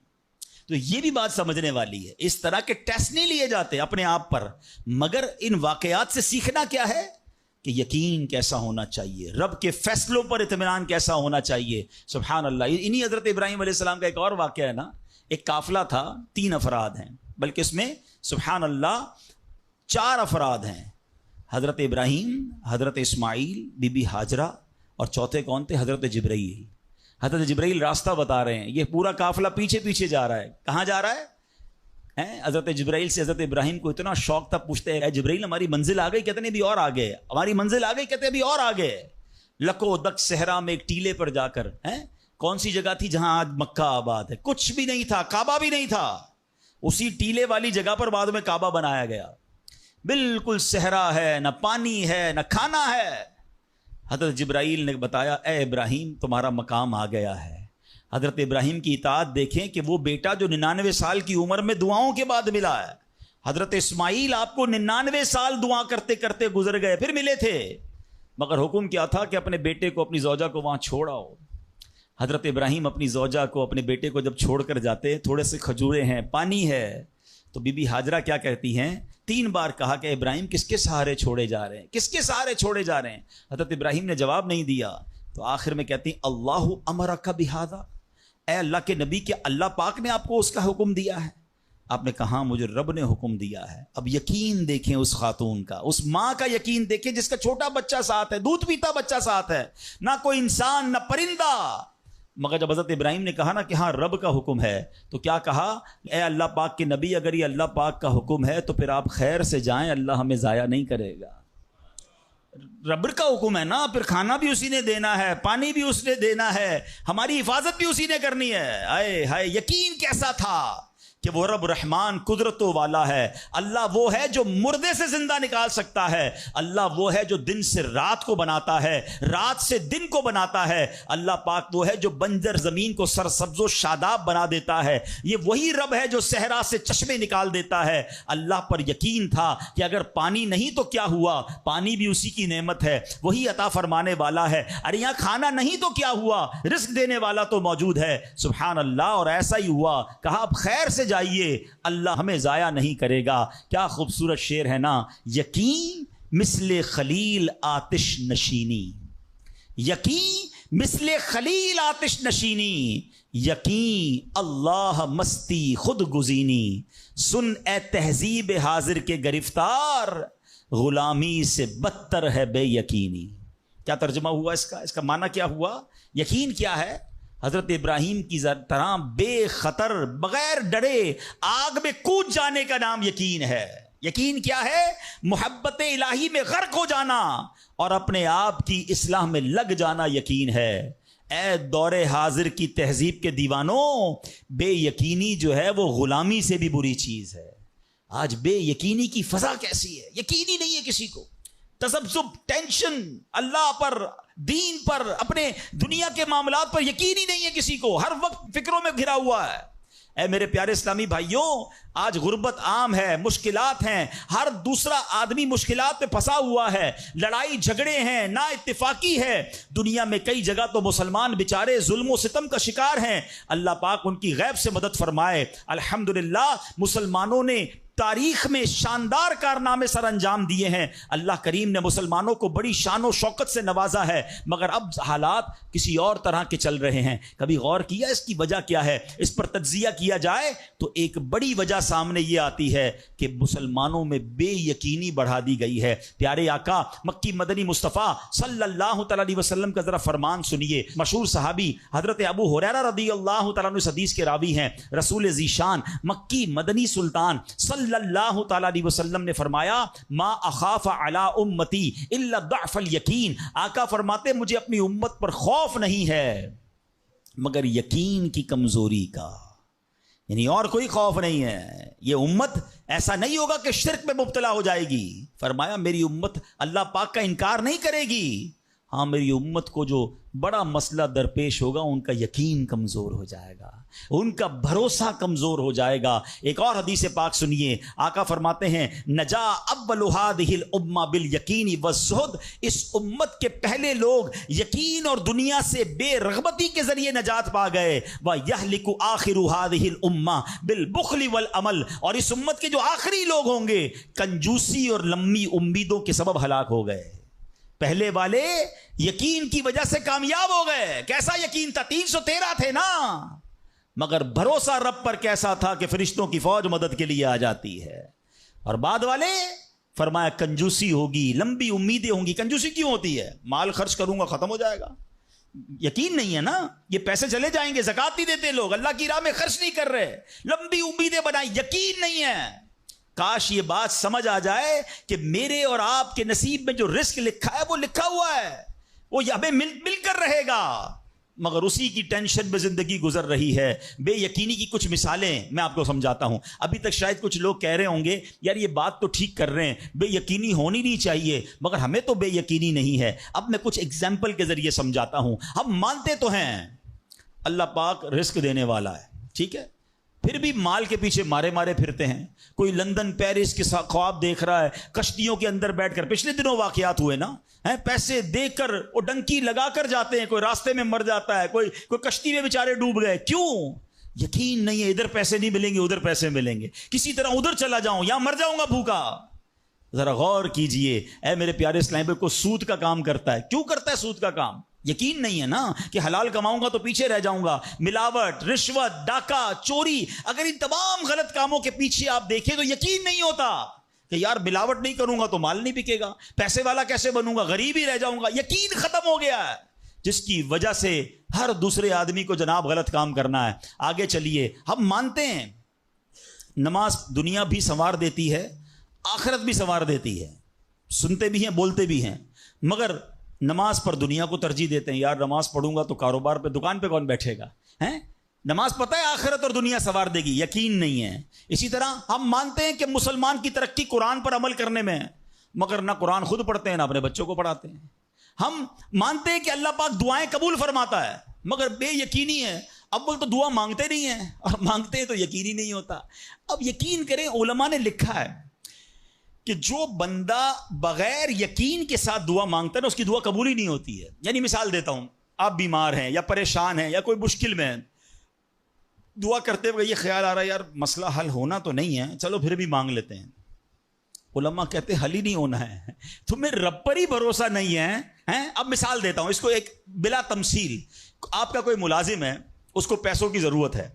تو یہ بھی بات سمجھنے والی ہے. اس طرح کے ٹیسٹ نہیں لیے جاتے اپنے آپ پر، مگر ان واقعات سے سیکھنا کیا ہے کہ یقین کیسا ہونا چاہیے، رب کے فیصلوں پر اطمینان کیسا ہونا چاہیے. سبحان اللہ. انہی حضرت ابراہیم علیہ السلام کا ایک اور واقعہ ہے نا. ایک قافلہ تھا، 3 افراد ہیں، بلکہ اس میں سبحان اللہ 4 افراد ہیں. حضرت ابراہیم، حضرت اسماعیل، بی بی ہاجرہ، اور چوتھے کون تھے؟ حضرت جبرائیل. حضرت جبرائیل راستہ بتا رہے ہیں. یہ پورا قافلہ پیچھے پیچھے جا رہا ہے. کہاں جا رہا ہے؟ حضرت جبرائیل سے حضرت ابراہیم کو اتنا شوق تھا، پوچھتے ہیں اے جبرائیل ہماری منزل آ گئی؟ کہتے ہیں ابھی اور آگے. ہماری منزل آ گئی؟ کہتے ہیں ابھی اور آگے. لکو دک صحرا میں ایک ٹیلے پر جا کر، کون سی جگہ تھی جہاں آج مکہ آباد ہے؟ کچھ بھی نہیں تھا، کعبہ بھی نہیں تھا. اسی ٹیلے والی جگہ پر بعد میں کعبہ بنایا گیا. بالکل صحرا ہے، نہ پانی ہے نہ کھانا ہے. حضرت جبرائیل نے بتایا اے ابراہیم تمہارا مقام آ گیا ہے. حضرت ابراہیم کی اطاعت دیکھیں کہ وہ بیٹا جو 99 سال کی عمر میں دعاؤں کے بعد ملا ہے. حضرت اسماعیل آپ کو 99 سال دعا کرتے کرتے گزر گئے، پھر ملے تھے، مگر حکم کیا تھا کہ اپنے بیٹے کو اپنی زوجہ کو وہاں چھوڑ آؤ. حضرت ابراہیم اپنی زوجہ کو اپنے بیٹے کو جب چھوڑ کر جاتے، تھوڑے سے کھجورے ہیں، پانی ہے، تو بی بی ہاجرہ کیا کہتی ہیں؟ 3 بار کہا کہ ابراہیم کس کے سہارے چھوڑے جا رہے ہیں، کس کے سہارے چھوڑے جا رہے ہیں. حضرت ابراہیم نے جواب نہیں دیا، تو آخر میں کہتی ہیں اللہ امرک بہذا، اے اللہ کے نبی، کہ اللہ پاک نے آپ کو اس کا حکم دیا ہے؟ آپ نے کہا مجھے رب نے حکم دیا ہے. اب یقین دیکھیں اس خاتون کا، اس ماں کا یقین دیکھیں جس کا چھوٹا بچہ ساتھ ہے، دودھ پیتا بچہ ساتھ ہے، نہ کوئی انسان نہ پرندہ. مگر جب حضرت ابراہیم نے کہا نا کہ ہاں رب کا حکم ہے، تو کیا کہا؟ اے اللہ پاک کے نبی، اگر یہ اللہ پاک کا حکم ہے تو پھر آپ خیر سے جائیں، اللہ ہمیں ضائع نہیں کرے گا. رب کا حکم ہے نا، پھر کھانا بھی اسی نے دینا ہے، پانی بھی اس نے دینا ہے، ہماری حفاظت بھی اسی نے کرنی ہے. آئے ہائے یقین کیسا تھا کہ وہ رب رحمان قدرتوں والا ہے. اللہ وہ ہے جو مردے سے زندہ نکال سکتا ہے. اللہ وہ ہے جو دن سے رات کو بناتا ہے، رات سے دن کو بناتا ہے. اللہ پاک وہ ہے جو بنجر زمین کو سرسبز و شاداب بنا دیتا ہے. یہ وہی رب ہے جو صحرا سے چشمے نکال دیتا ہے. اللہ پر یقین تھا کہ اگر پانی نہیں تو کیا ہوا، پانی بھی اسی کی نعمت ہے، وہی عطا فرمانے والا ہے. ارے یہاں کھانا نہیں تو کیا ہوا، رزق دینے والا تو موجود ہے. سبحان اللہ. اور ایسا ہی ہوا، کہا اب خیر سے جائیے، اللہ ہمیں ضائع نہیں کرے گا. کیا خوبصورت شعر ہے نا، یقین مثل خلیل آتش نشینی، یقین مثل خلیل آتش نشینی، یقین اللہ مستی خود گزینی، سن اے تہذیب حاضر کے گرفتار، غلامی سے بدتر ہے بے یقینی. کیا ترجمہ ہوا اس کا؟ اس کا معنی کیا ہوا؟ یقین کیا ہے؟ حضرت ابراہیم کی طرح بے خطر بغیر ڈرے آگ میں کود جانے کا نام یقین ہے. یقین کیا ہے؟ محبت الہی میں غرق ہو جانا اور اپنے آپ کی اصلاح میں لگ جانا یقین ہے. اے دور حاضر کی تہذیب کے دیوانوں، بے یقینی جو ہے وہ غلامی سے بھی بری چیز ہے. آج بے یقینی کی فضا کیسی ہے؟ یقین ہی نہیں ہے کسی کو. تذبذب، ٹینشن، اللہ پر، دین پر، اپنے دنیا کے معاملات پر یقین ہی نہیں ہے کسی کو. ہر وقت فکروں میں گھرا ہوا ہے. اے میرے پیارے اسلامی بھائیوں، آج غربت عام ہے، مشکلات ہیں، ہر دوسرا آدمی مشکلات میں پھنسا ہوا ہے، لڑائی جھگڑے ہیں، نا اتفاقی ہے. دنیا میں کئی جگہ تو مسلمان بیچارے ظلم و ستم کا شکار ہیں. اللہ پاک ان کی غیب سے مدد فرمائے. الحمدللہ مسلمانوں نے تاریخ میں شاندار کارنامے سر انجام دیے ہیں. اللہ کریم نے مسلمانوں کو بڑی شان و شوکت سے نوازا ہے، مگر اب حالات کسی اور طرح کے چل رہے ہیں. کبھی غور کیا اس کی وجہ کیا ہے؟ اس پر تجزیہ کیا جائے تو ایک بڑی وجہ سامنے یہ آتی ہے کہ مسلمانوں میں بے یقینی بڑھا دی گئی ہے. پیارے آقا مکی مدنی مصطفیٰ صلی اللہ تعالی علیہ وسلم کا ذرا فرمان سنیے. مشہور صحابی حضرت ابو ہریرہ رضی اللہ تعالیٰ عنہ اس حدیث کے راوی ہیں. رسول ذیشان مکی مدنی سلطان صلی اللہ تعالیٰ علیہ وسلم نے فرمایا ما اخاف علی امتی الا ضعف الیقین. آقا فرماتے مجھے اپنی امت پر خوف نہیں ہے مگر یقین کی کمزوری کا، یعنی اور کوئی خوف نہیں ہے. یہ امت ایسا نہیں ہوگا کہ شرک میں مبتلا ہو جائے گی. فرمایا میری امت اللہ پاک کا انکار نہیں کرے گی، ہاں میری امت کو جو بڑا مسئلہ درپیش ہوگا ان کا یقین کمزور ہو جائے گا، ان کا بھروسہ کمزور ہو جائے گا. ایک اور حدیث پاک سنیے. آقا فرماتے ہیں نجا اول هذه الامه بالیقین والزہد. اس امت کے پہلے لوگ یقین اور دنیا سے بے رغبتی کے ذریعے نجات پا گئے. ویہلک آخر هذه الامه بالبخل والعمل. اور اس امت کے جو آخری لوگ ہوں گے کنجوسی اور لمبی امیدوں کے سبب ہلاک ہو گئے. پہلے والے یقین کی وجہ سے کامیاب ہو گئے. کیسا یقین تھا؟ 313 تھے نا، مگر بھروسہ رب پر کیسا تھا کہ فرشتوں کی فوج مدد کے لیے آ جاتی ہے. اور بعد والے فرمایا کنجوسی ہوگی، لمبی امیدیں ہوں گی. کنجوسی کیوں ہوتی ہے؟ مال خرچ کروں گا ختم ہو جائے گا. یقین نہیں ہے نا، یہ پیسے چلے جائیں گے، زکات نہیں دیتے لوگ، اللہ کی راہ میں خرچ نہیں کر رہے، لمبی امیدیں بنائی، یقین نہیں ہے. کاش یہ بات سمجھ آ جائے کہ میرے اور آپ کے نصیب میں جو رزق لکھا ہے وہ لکھا ہوا ہے، وہ ہمیں مل کر رہے گا. مگر اسی کی ٹینشن میں زندگی گزر رہی ہے. بے یقینی کی کچھ مثالیں میں آپ کو سمجھاتا ہوں. ابھی تک شاید کچھ لوگ کہہ رہے ہوں گے یار یہ بات تو ٹھیک کر رہے ہیں, بے یقینی ہونی نہیں چاہیے, مگر ہمیں تو بے یقینی نہیں ہے. اب میں کچھ ایگزامپل کے ذریعے سمجھاتا ہوں. ہم مانتے تو ہیں اللہ پاک رزق دینے والا ہے, ٹھیک ہے, پھر بھی مال کے پیچھے مارے مارے پھرتے ہیں. کوئی لندن پیرس کے خواب دیکھ رہا ہے, کشتیوں کے اندر بیٹھ کر, پچھلے دنوں واقعات ہوئے نا, پیسے دے کر وہ ڈنکی لگا کر جاتے ہیں, کوئی راستے میں مر جاتا ہے, کوئی کشتی میں بیچارے ڈوب گئے. کیوں؟ یقین نہیں ہے ادھر پیسے نہیں ملیں گے ادھر پیسے ملیں گے, کسی طرح ادھر چلا جاؤں یا مر جاؤں گا بھوکا. ذرا غور کیجئے اے میرے پیارے اسلام بھائی, کو سود کا کام کرتا ہے. کیوں کرتا ہے سود کا کام؟ یقین نہیں ہے نا کہ حلال کماؤں گا تو پیچھے رہ جاؤں گا. ملاوٹ, رشوت, ڈاکہ, چوری, اگر ان تمام غلط کاموں کے پیچھے آپ دیکھیں تو یقین نہیں ہوتا کہ یار ملاوٹ نہیں کروں گا تو مال نہیں بکے گا, پیسے والا کیسے بنوں گا, غریب ہی رہ جاؤں گا. یقین ختم ہو گیا ہے, جس کی وجہ سے ہر دوسرے آدمی کو جناب غلط کام کرنا ہے. آگے چلیے, ہم مانتے ہیں نماز دنیا بھی سنوار دیتی ہے, آخرت بھی سنوار دیتی ہے. سنتے بھی ہیں, بولتے بھی ہیں, مگر نماز پر دنیا کو ترجیح دیتے ہیں. یار نماز پڑھوں گا تو کاروبار پہ, دکان پہ کون بیٹھے گا؟ نماز پتہ ہے آخرت اور دنیا سنوار دے گی, یقین نہیں ہے. اسی طرح ہم مانتے ہیں کہ مسلمان کی ترقی قرآن پر عمل کرنے میں ہے, مگر نہ قرآن خود پڑھتے ہیں نہ اپنے بچوں کو پڑھاتے ہیں. ہم مانتے ہیں کہ اللہ پاک دعائیں قبول فرماتا ہے, مگر بے یقینی ہے. اول تو دعا مانگتے نہیں ہیں, اور مانگتے ہیں تو یقینی نہیں ہوتا. اب یقین کریں, علماء نے لکھا ہے کہ جو بندہ بغیر یقین کے ساتھ دعا مانگتا ہے نا, اس کی دعا قبول ہی نہیں ہوتی ہے. یعنی مثال دیتا ہوں, آپ بیمار ہیں یا پریشان ہیں یا کوئی مشکل میں ہیں, دعا کرتے ہوئے یہ خیال آ رہا ہے یار مسئلہ حل ہونا تو نہیں ہے, چلو پھر بھی مانگ لیتے ہیں. علماء کہتے ہیں حل ہی نہیں ہونا ہے, تمہیں رب پر ہی بھروسہ نہیں ہے. اب مثال دیتا ہوں اس کو ایک بلا تمثیل. آپ کا کوئی ملازم ہے, اس کو پیسوں کی ضرورت ہے,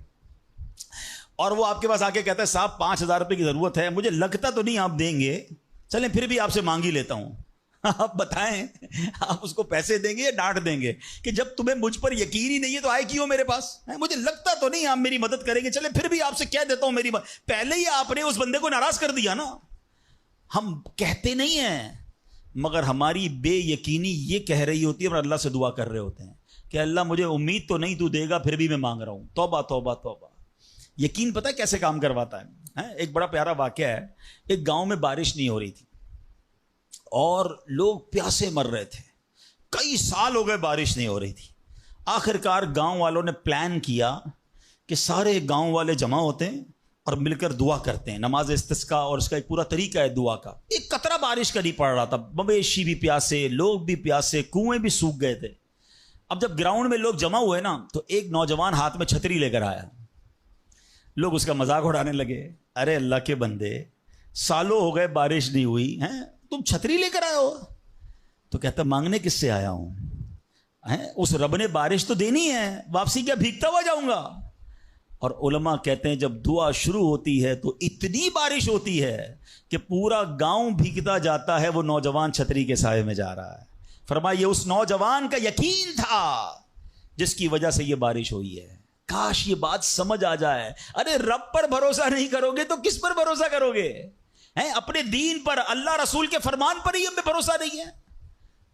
اور وہ آپ کے پاس آ کے کہتا ہے صاحب 5,000 روپے کی ضرورت ہے, مجھے لگتا تو نہیں آپ دیں گے, چلیں پھر بھی آپ سے مانگ ہی لیتا ہوں. آپ بتائیں آپ اس کو پیسے دیں گے یا ڈانٹ دیں گے کہ جب تمہیں مجھ پر یقین ہی نہیں ہے تو آئے کیوں میرے پاس, مجھے لگتا تو نہیں آپ میری مدد کریں گے, چلیں پھر بھی آپ سے کہہ دیتا ہوں میری مدد. پہلے ہی آپ نے اس بندے کو ناراض کر دیا نا. ہم کہتے نہیں ہیں, مگر ہماری بے یقینی یہ کہہ رہی ہوتی ہے, اور اللہ سے دعا کر رہے ہوتے ہیں کہ اللہ مجھے امید تو نہیں تو دے گا, پھر بھی میں مانگ رہا ہوں. توبہ توبہ توبہ. یقین پتہ ہے کیسے کام کرواتا ہے؟ ایک بڑا پیارا واقعہ ہے. ایک گاؤں میں بارش نہیں ہو رہی تھی اور لوگ پیاسے مر رہے تھے, کئی سال ہو گئے بارش نہیں ہو رہی تھی. آخرکار گاؤں والوں نے پلان کیا کہ سارے گاؤں والے جمع ہوتے ہیں اور مل کر دعا کرتے ہیں, نماز استسقاء, اور اس کا ایک پورا طریقہ ہے دعا کا. ایک قطرہ بارش کا نہیں پڑ رہا تھا, مویشی بھی پیاسے, لوگ بھی پیاسے, کنویں بھی سوکھ گئے تھے. اب جب گراؤنڈ میں لوگ جمع ہوئے نا, تو ایک نوجوان ہاتھ میں چھتری لے کر آیا. لوگ اس کا مذاق اڑانے لگے, ارے اللہ کے بندے سالوں ہو گئے بارش نہیں ہوئی ہیں, تم چھتری لے کر آئے ہو. تو کہتا مانگنے کس سے آیا ہوں, اس رب نے بارش تو دینی ہے, واپسی کیا بھیگتا ہوا جاؤں گا. اور علماء کہتے ہیں جب دعا شروع ہوتی ہے تو اتنی بارش ہوتی ہے کہ پورا گاؤں بھیگتا جاتا ہے, وہ نوجوان چھتری کے سائے میں جا رہا ہے. فرمایا یہ اس نوجوان کا یقین تھا جس کی وجہ سے یہ بارش ہوئی ہے. کاش یہ بات سمجھ آ جائے. ارے رب پر بھروسہ نہیں کرو گے تو کس پر بھروسہ کرو گے؟ اپنے دین پر, اللہ رسول کے فرمان پر ہی ہمیں بھروسہ نہیں ہے.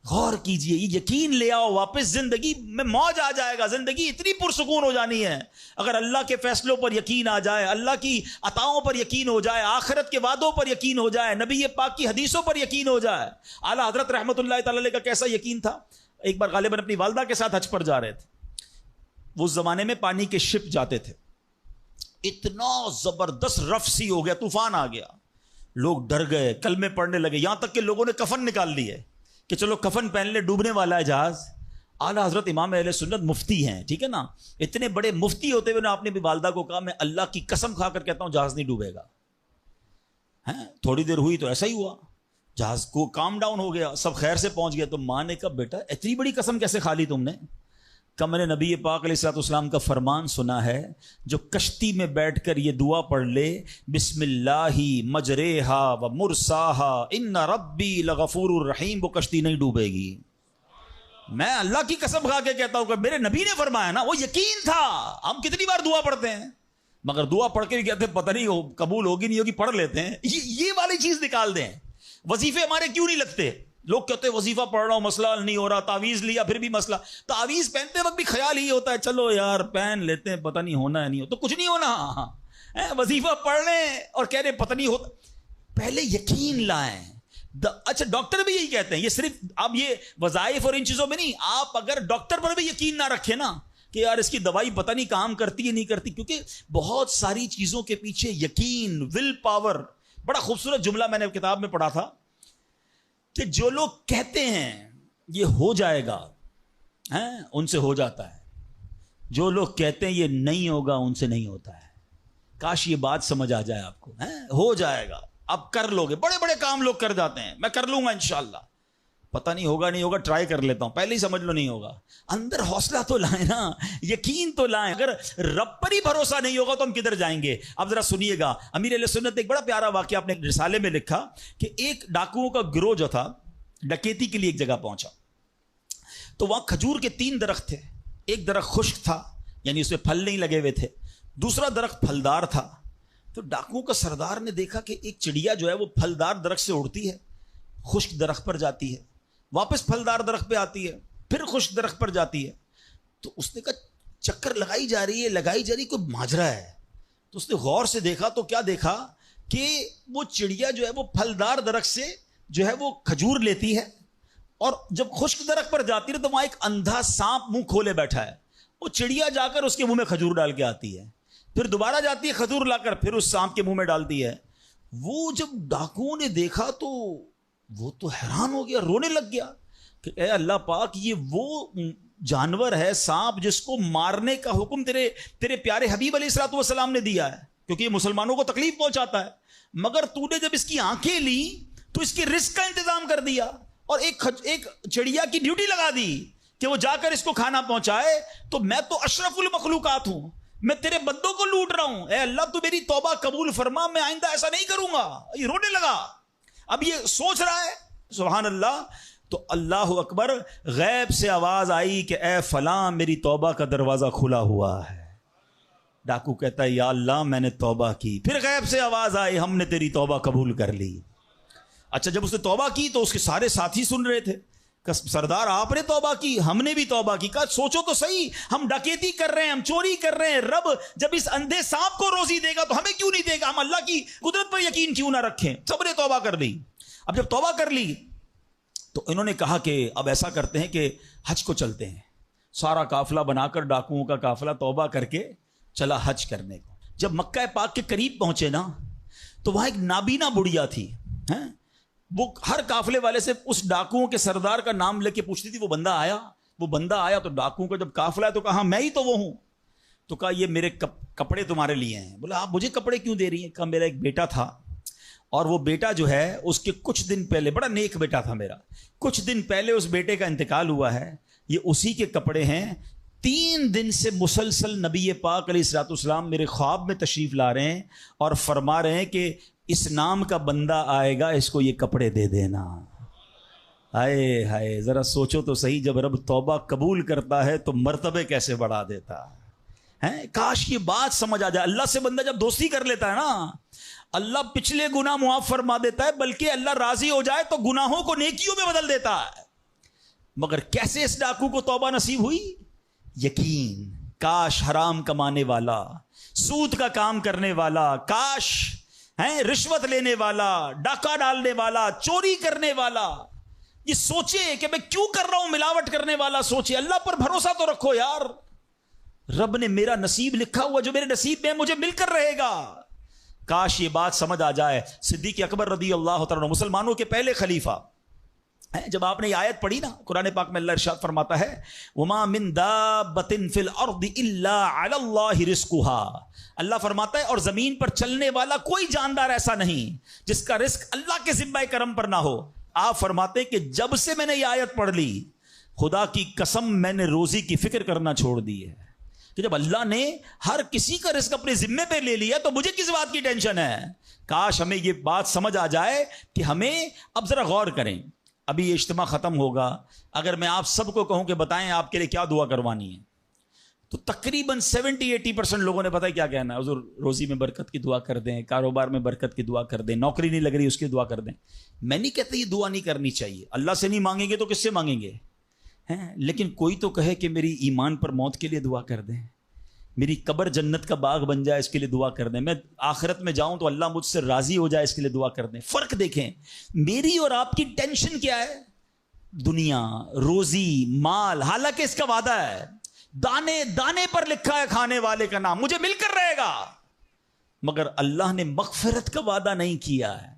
غور کیجئے, یہ یقین لے آؤ واپس, زندگی میں موج آ جائے گا, زندگی اتنی پرسکون ہو جانی ہے. اگر اللہ کے فیصلوں پر یقین آ جائے, اللہ کی عطاؤں پر یقین ہو جائے, آخرت کے وعدوں پر یقین ہو جائے, نبی پاک کی حدیثوں پر یقین ہو جائے. اعلیٰ حضرت رحمۃ اللہ تعالی علیہ کا کیسا یقین تھا. ایک بار غالباً اپنی والدہ کے ساتھ حج پر جا رہے تھے. وہ اس زمانے میں پانی کے شپ جاتے تھے, اتنا زبردست رف سی ہو گیا, طوفان آ گیا, لوگ ڈر گئے, کلمے پڑھنے لگے, یہاں تک کہ لوگوں نے کفن نکال لیے کہ چلو کفن پہن لے, ڈوبنے والا ہے جہاز. اعلیٰ حضرت امام اہل سنت مفتی ہیں, ٹھیک ہے نا, اتنے بڑے مفتی ہوتے ہوئے آپ نے بھی والدہ کو کہا میں اللہ کی قسم کھا کر کہتا ہوں جہاز نہیں ڈوبے گا. تھوڑی دیر ہوئی تو ایسا ہی ہوا, جہاز کو کام ڈاؤن ہو گیا, سب خیر سے پہنچ گیا. تو ماں نے کہا بیٹا اتنی بڑی قسم کیسے کھا لی تم نے؟ کہ میں نے نبی پاک علیہ الصلوۃ والسلام کا فرمان سنا ہے, جو کشتی میں بیٹھ کر یہ دعا پڑھ لے, بسم اللہ مجریہا و مرساہا ان ربی لغفور الرحیم, وہ کشتی نہیں ڈوبے گی. میں اللہ کی قسم کھا کے کہتا ہوں کہ میرے نبی نے فرمایا نا, وہ یقین تھا. ہم کتنی بار دعا پڑھتے ہیں, مگر دعا پڑھ کے بھی کہتے ہیں پتہ نہیں قبول ہوگی نہیں ہوگی, پڑھ لیتے ہیں. یہ والی چیز نکال دیں. وظیفے ہمارے کیوں نہیں لگتے؟ لوگ کہتے ہیں وظیفہ پڑھ رہا ہوں مسئلہ حل نہیں ہو رہا، تعویذ لیا پھر بھی مسئلہ، تعویذ پہنتے وقت بھی خیال ہی ہوتا ہے چلو یار پہن لیتے ہیں پتہ نہیں ہونا ہے نہیں ہو، تو کچھ نہیں ہونا، وظیفہ پڑھ لیں اور کہہ رہے پتہ نہیں ہوتا. پہلے یقین لائیں. اچھا ڈاکٹر بھی یہی کہتے ہیں، یہ صرف اب یہ وظائف اور ان چیزوں میں نہیں، آپ اگر ڈاکٹر پر بھی یقین نہ رکھیں نا کہ یار اس کی دوائی پتہ نہیں کام کرتی ہے نہیں کرتی، کیونکہ بہت ساری چیزوں کے پیچھے یقین، ول پاور. بڑا خوبصورت جملہ میں نے کتاب میں پڑھا تھا کہ جو لوگ کہتے ہیں یہ ہو جائے گا ان سے ہو جاتا ہے، جو لوگ کہتے ہیں یہ نہیں ہوگا ان سے نہیں ہوتا ہے. کاش یہ بات سمجھ آ جائے آپ کو. ہو جائے گا، اب کر لو گے. بڑے بڑے کام لوگ کر جاتے ہیں، میں کر لوں گا انشاءاللہ، پتہ نہیں ہوگا نہیں ہوگا، ٹرائی کر لیتا ہوں، پہلے ہی سمجھ لو نہیں ہوگا. اندر حوصلہ تو لائیں نا، یقین تو لائیں. اگر رب پر ہی بھروسہ نہیں ہوگا تو ہم کدھر جائیں گے؟ اب ذرا سنیے گا، امیر اہل سنت نے ایک بڑا پیارا واقعہ اپنے رسالے میں لکھا کہ ایک ڈاکوؤں کا گروہ جو تھا ڈکیتی کے لیے ایک جگہ پہنچا، تو وہاں کھجور کے 3 درخت تھے. ایک درخت خشک تھا یعنی اس میں پھل نہیں لگے ہوئے تھے، دوسرا درخت پھلدار تھا. تو ڈاکوؤں کا سردار نے دیکھا کہ ایک چڑیا جو ہے وہ پھلدار درخت سے اڑتی ہے، خشک درخت پر جاتی ہے، واپس پھلدار درخت پہ آتی ہے، پھر خشک درخت پر جاتی ہے. تو اس نے کہا چکر لگائی جا رہی ہے، کوئی ماجرا ہے. تو اس نے غور سے دیکھا تو کیا دیکھا کہ وہ چڑیا جو ہے وہ پھلدار درخت سے جو ہے وہ کھجور لیتی ہے، اور جب خشک درخت پر جاتی ہے تو وہاں ایک اندھا سانپ منہ کھولے بیٹھا ہے. وہ چڑیا جا کر اس کے منہ میں کھجور ڈال کے آتی ہے، پھر دوبارہ جاتی ہے کھجور لا کر پھر اس سانپ کے منہ میں ڈالتی ہے. وہ جب ڈاکوؤں نے دیکھا تو وہ تو حیران ہو گیا، رونے لگ گیا کہ اے اللہ پاک، یہ وہ جانور ہے سانپ جس کو مارنے کا حکم تیرے پیارے حبیب علیہ الصلوۃ والسلام نے دیا ہے، کیونکہ یہ مسلمانوں کو تکلیف پہنچاتا ہے. مگر تو نے جب اس کی آنکھیں لی تو اس کے رزق کا انتظام کر دیا اور ایک چڑیا کی ڈیوٹی لگا دی کہ وہ جا کر اس کو کھانا پہنچائے. تو میں تو اشرف المخلوقات ہوں، میں تیرے بندوں کو لوٹ رہا ہوں، اے اللہ تو میری توبہ قبول فرما، میں آئندہ ایسا نہیں کروں گا. یہ رونے لگا. اب یہ سوچ رہا ہے سبحان اللہ. تو اللہ اکبر، غیب سے آواز آئی کہ اے فلاں میری توبہ کا دروازہ کھلا ہوا ہے. ڈاکو کہتا ہے یا اللہ میں نے توبہ کی. پھر غیب سے آواز آئی ہم نے تیری توبہ قبول کر لی. اچھا جب اس نے توبہ کی تو اس کے سارے ساتھی سن رہے تھے، سردار آپ نے توبہ کی، ہم نے بھی توبہ کی. کہا سوچو تو صحیح، ہم ڈکیتی کر رہے ہیں، ہم چوری کر رہے ہیں، رب جب اس اندھے سانپ کو روزی دے گا تو ہمیں کیوں نہیں دے گا؟ ہم اللہ کی قدرت پر یقین کیوں نہ رکھیں؟ سب نے توبہ کر لی. اب جب توبہ کر لی تو انہوں نے کہا کہ اب ایسا کرتے ہیں کہ حج کو چلتے ہیں. سارا قافلہ بنا کر ڈاکوؤں کا قافلہ توبہ کر کے چلا حج کرنے کو. جب مکہ پاک کے قریب پہنچے نا تو وہاں ایک نابینا بڑھیا تھی، وہ ہر قافلے والے سے اس ڈاکوؤں کے سردار کا نام لے کے پوچھتی تھی وہ بندہ آیا تو ڈاکوؤں کا جب قافلہ ہے تو کہا میں ہی تو وہ ہوں. تو کہا یہ میرے کپڑے تمہارے لیے ہیں. بولا آپ مجھے کپڑے کیوں دے رہی ہیں؟ کہا میرا ایک بیٹا تھا اور وہ بیٹا جو ہے اس کے کچھ دن پہلے، بڑا نیک بیٹا تھا میرا، کچھ دن پہلے اس بیٹے کا انتقال ہوا ہے، یہ اسی کے کپڑے ہیں. 3 دن سے مسلسل نبی پاک علیہ الصلوۃ والسلام میرے خواب میں تشریف لا رہے ہیں اور فرما رہے ہیں کہ اس نام کا بندہ آئے گا، اس کو یہ کپڑے دے دینا. ہائے ہائے، ذرا سوچو تو صحیح، جب رب توبہ قبول کرتا ہے تو مرتبے کیسے بڑھا دیتا ہے. کاش یہ بات سمجھ آ جائے. اللہ سے بندہ جب دوستی کر لیتا ہے نا، اللہ پچھلے گناہ معاف فرما دیتا ہے، بلکہ اللہ راضی ہو جائے تو گناہوں کو نیکیوں میں بدل دیتا ہے. مگر کیسے اس ڈاکو کو توبہ نصیب ہوئی؟ یقین. کاش حرام کمانے والا، سود کا کام کرنے والا، کاش رشوت لینے والا، ڈاکہ ڈالنے والا، چوری کرنے والا یہ سوچے کہ میں کیوں کر رہا ہوں، ملاوٹ کرنے والا سوچے. اللہ پر بھروسہ تو رکھو یار، رب نے میرا نصیب لکھا ہوا، جو میرے نصیب میں مجھے مل کر رہے گا. کاش یہ بات سمجھ آ جائے. صدیق اکبر رضی اللہ تعالیٰ مسلمانوں کے پہلے خلیفہ، جب آپ نے یہ آیت پڑھی نا قرآن پاک میں، اللہ ارشاد فرماتا ہے وما من دابۃ فی الارض الا علی اللہ رزقها. اللہ فرماتا ہے اور زمین پر چلنے والا کوئی جاندار ایسا نہیں جس کا رزق اللہ کے ذمہ کرم پر نہ ہو. آپ فرماتے ہیں کہ جب سے میں نے یہ آیت پڑھ لی، خدا کی قسم میں نے روزی کی فکر کرنا چھوڑ دی ہے. کہ جب اللہ نے ہر کسی کا رزق اپنے ذمے پہ لے لیا تو مجھے کس بات کی ٹینشن ہے. کاش ہمیں یہ بات سمجھ آ جائے کہ ہمیں اب ذرا غور کریں. ابھی یہ اجتماع ختم ہوگا، اگر میں آپ سب کو کہوں کہ بتائیں آپ کے لیے کیا دعا کروانی ہے، تو تقریباً 70-80% لوگوں نے پتہ ہے کیا کہنا ہے؟ حضور روزی میں برکت کی دعا کر دیں، کاروبار میں برکت کی دعا کر دیں، نوکری نہیں لگ رہی اس کی دعا کر دیں. میں نہیں کہتا یہ دعا نہیں کرنی چاہیے، اللہ سے نہیں مانگیں گے تو کس سے مانگیں گے؟ لیکن کوئی تو کہے کہ میری ایمان پر موت کے لیے دعا کر دیں، میری قبر جنت کا باغ بن جائے اس کے لیے دعا کر دیں، میں آخرت میں جاؤں تو اللہ مجھ سے راضی ہو جائے اس کے لیے دعا کر دیں. فرق دیکھیں، میری اور آپ کی ٹینشن کیا ہے؟ دنیا، روزی، مال، حالانکہ اس کا وعدہ ہے، دانے دانے پر لکھا ہے کھانے والے کا نام، مجھے مل کر رہے گا. مگر اللہ نے مغفرت کا وعدہ نہیں کیا ہے.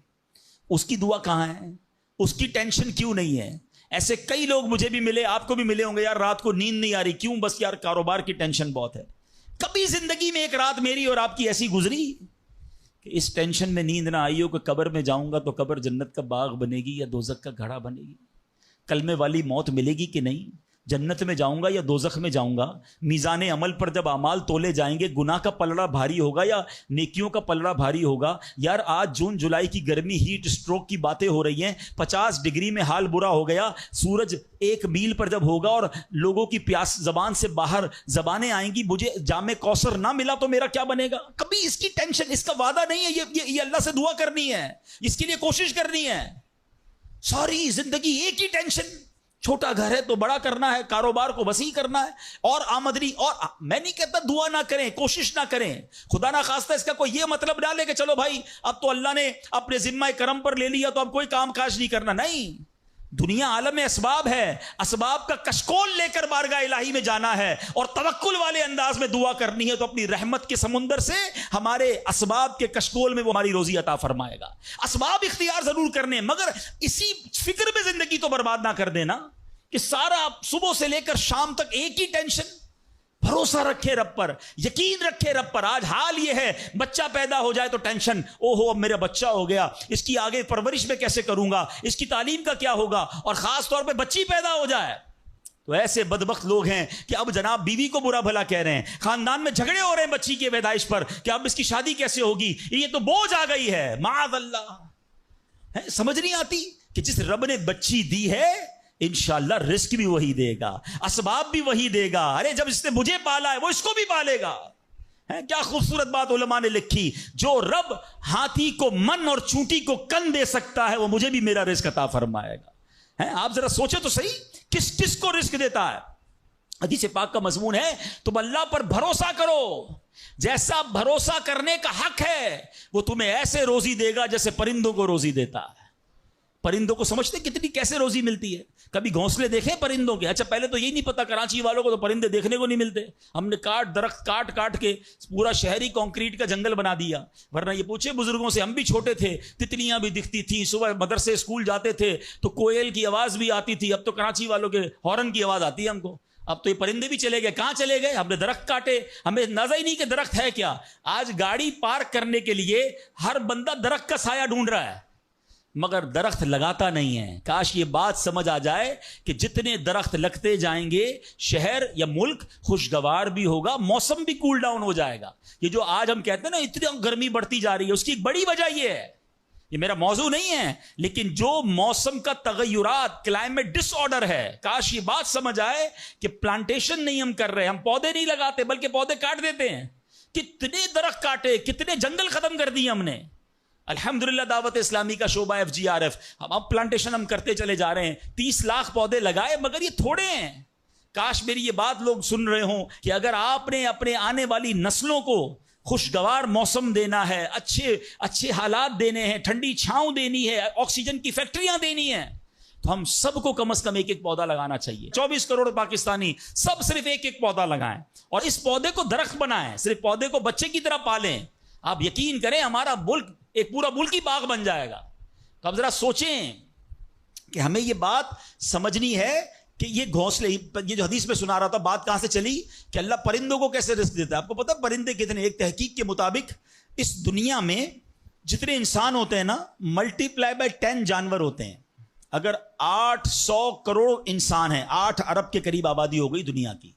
اس کی دعا کہاں ہے؟ اس کی ٹینشن کیوں نہیں ہے؟ ایسے کئی لوگ مجھے بھی ملے، آپ کو بھی ملے ہوں گے، یار رات کو نیند نہیں آ رہی، کیوں؟ بس یار کاروبار کی ٹینشن بہت ہے. کبھی زندگی میں ایک رات میری اور آپ کی ایسی گزری کہ اس ٹینشن میں نیند نہ آئی ہو کہ قبر میں جاؤں گا تو قبر جنت کا باغ بنے گی یا دوزخ کا گھڑا بنے گی؟ کلمے والی موت ملے گی کہ نہیں؟ جنت میں جاؤں گا یا دوزخ میں جاؤں گا؟ میزان عمل پر جب اعمال تولے جائیں گے، گناہ کا پلڑا بھاری ہوگا یا نیکیوں کا پلڑا بھاری ہوگا؟ یار آج جون جولائی کی گرمی، ہیٹ اسٹروک کی باتیں ہو رہی ہیں، 50 ڈگری میں حال برا ہو گیا. سورج 1 میل پر جب ہوگا اور لوگوں کی پیاس زبان سے باہر زبانیں آئیں گی، مجھے جام کوثر نہ ملا تو میرا کیا بنے گا؟ کبھی اس کی ٹینشن، اس کا وعدہ نہیں ہے. یہ اللہ سے دعا کرنی ہے، اس کے لیے کوشش کرنی ہے. ساری زندگی ایک ہی ٹینشن، چھوٹا گھر ہے تو بڑا کرنا ہے، کاروبار کو وسیع کرنا ہے، اور آمدنی. اور میں نہیں کہتا دعا نہ کریں، کوشش نہ کریں، خدا نہ خواستہ اس کا کوئی یہ مطلب ڈالے کہ چلو بھائی اب تو اللہ نے اپنے ذمہ کرم پر لے لیا تو اب کوئی کام کاج نہیں کرنا. نہیں، دنیا عالم اسباب ہے، اسباب کا کشکول لے کر بارگاہ الہی میں جانا ہے اور توکل والے انداز میں دعا کرنی ہے تو اپنی رحمت کے سمندر سے ہمارے اسباب کے کشکول میں وہ ہماری روزی عطا فرمائے گا. اسباب اختیار ضرور کرنے، مگر اسی فکر میں زندگی تو برباد نہ کر دینا کہ سارا صبح سے لے کر شام تک ایک ہی ٹینشن. بھروسہ رکھے رب پر، یقین رکھے رب پر. آج حال یہ ہے، بچہ پیدا ہو جائے تو ٹینشن، او ہو اب میرا بچہ ہو گیا، اس کی آگے پرورش میں کیسے کروں گا، اس کی تعلیم کا کیا ہوگا، اور خاص طور پہ بچی پیدا ہو جائے تو ایسے بدبخت لوگ ہیں کہ اب جناب بیوی کو برا بھلا کہہ رہے ہیں، خاندان میں جھگڑے ہو رہے ہیں بچی کی پیدائش پر کہ اب اس کی شادی کیسے ہوگی، یہ تو بوجھ آ گئی ہے. معاذ اللہ. سمجھ نہیں آتی کہ جس رب نے بچی دی ہے انشاءاللہ رزق بھی وہی دے گا، اسباب بھی وہی دے گا. ارے جب اس نے مجھے پالا ہے وہ اس کو بھی پالے گا. کیا خوبصورت بات علماء نے لکھی، جو رب ہاتھی کو من اور چونٹی کو کن دے سکتا ہے وہ مجھے بھی میرا رزق عطا فرمائے گا. آپ ذرا سوچے تو صحیح، کس کس کو رزق دیتا ہے. حدیث پاک کا مضمون ہے تم اللہ پر بھروسہ کرو، جیسا بھروسہ کرنے کا حق ہے وہ تمہیں ایسے روزی دے گا جیسے پرندوں کو روزی دیتا ہے. پرندوں کو سمجھتے کتنی کیسے روزی ملتی ہے؟ کبھی گھونسلے دیکھیں پرندوں کے؟ اچھا پہلے تو یہی نہیں پتا، کراچی والوں کو تو پرندے دیکھنے کو نہیں ملتے. ہم نے درخت کاٹ کے پورا شہری کنکریٹ کا جنگل بنا دیا. ورنہ یہ پوچھے بزرگوں سے، ہم بھی چھوٹے تھے تتلیاں بھی دکھتی تھیں، صبح مدرسے اسکول جاتے تھے تو کوئل کی آواز بھی آتی تھی. اب تو کراچی والوں کے ہارن کی آواز آتی ہے ہم کو. اب تو یہ پرندے بھی چلے گئے. کہاں چلے گئے؟ ہم نے درخت کاٹے، ہمیں اندازہ ہی نہیں کہ درخت ہے کیا. آج گاڑی پارک کرنے کے لیے ہر بندہ درخت کا سایہ ڈھونڈ رہا ہے مگر درخت لگاتا نہیں ہے. کاش یہ بات سمجھ آ جائے کہ جتنے درخت لگتے جائیں گے شہر یا ملک خوشگوار بھی ہوگا، موسم بھی کول ڈاؤن ہو جائے گا. یہ جو آج ہم کہتے ہیں نا اتنی گرمی بڑھتی جا رہی ہے، اس کی ایک بڑی وجہ یہ ہے، یہ میرا موضوع نہیں ہے، لیکن جو موسم کا تغیرات، کلائمیٹ ڈس آرڈر ہے. کاش یہ بات سمجھ آئے کہ پلانٹیشن نہیں ہم کر رہے، ہم پودے نہیں لگاتے بلکہ پودے کاٹ دیتے ہیں. کتنے درخت کاٹے، کتنے جنگل ختم کر دیے ہم نے. الحمدللہ دعوت اسلامی کا شعبہ FGRF، اب پلانٹیشن ہم کرتے چلے جا رہے ہیں. 30 لاکھ پودے لگائے مگر یہ تھوڑے ہیں. کاش میری یہ بات لوگ سن رہے ہوں کہ اگر آپ نے اپنے آنے والی نسلوں کو خوشگوار موسم دینا ہے، اچھے حالات دینے ہیں، ٹھنڈی چھاؤں دینی ہے، آکسیجن کی فیکٹریاں دینی ہیں، تو ہم سب کو کم از کم ایک پودا لگانا چاہیے. 24 کروڑ پاکستانی سب صرف ایک پودا لگائیں اور اس پودے کو درخت بنائیں، صرف پودے کو بچے کی طرح پالیں. آپ یقین کریں ہمارا ملک ایک پورا ملکی باغ بن جائے گا. تو اب ذرا سوچیں کہ ہمیں یہ بات سمجھنی ہے کہ یہ گھونسلے، یہ جو حدیث میں سنا رہا تھا بات کہاں سے چلی کہ اللہ پرندوں کو کیسے رزق دیتا ہے. آپ کو پتا پرندے کتنے؟ ایک تحقیق کے مطابق اس دنیا میں جتنے انسان ہوتے ہیں نا ملٹی پلائی بائی 10 جانور ہوتے ہیں. اگر 800 کروڑ انسان ہیں، 8 ارب کے قریب آبادی ہو گئی دنیا کی،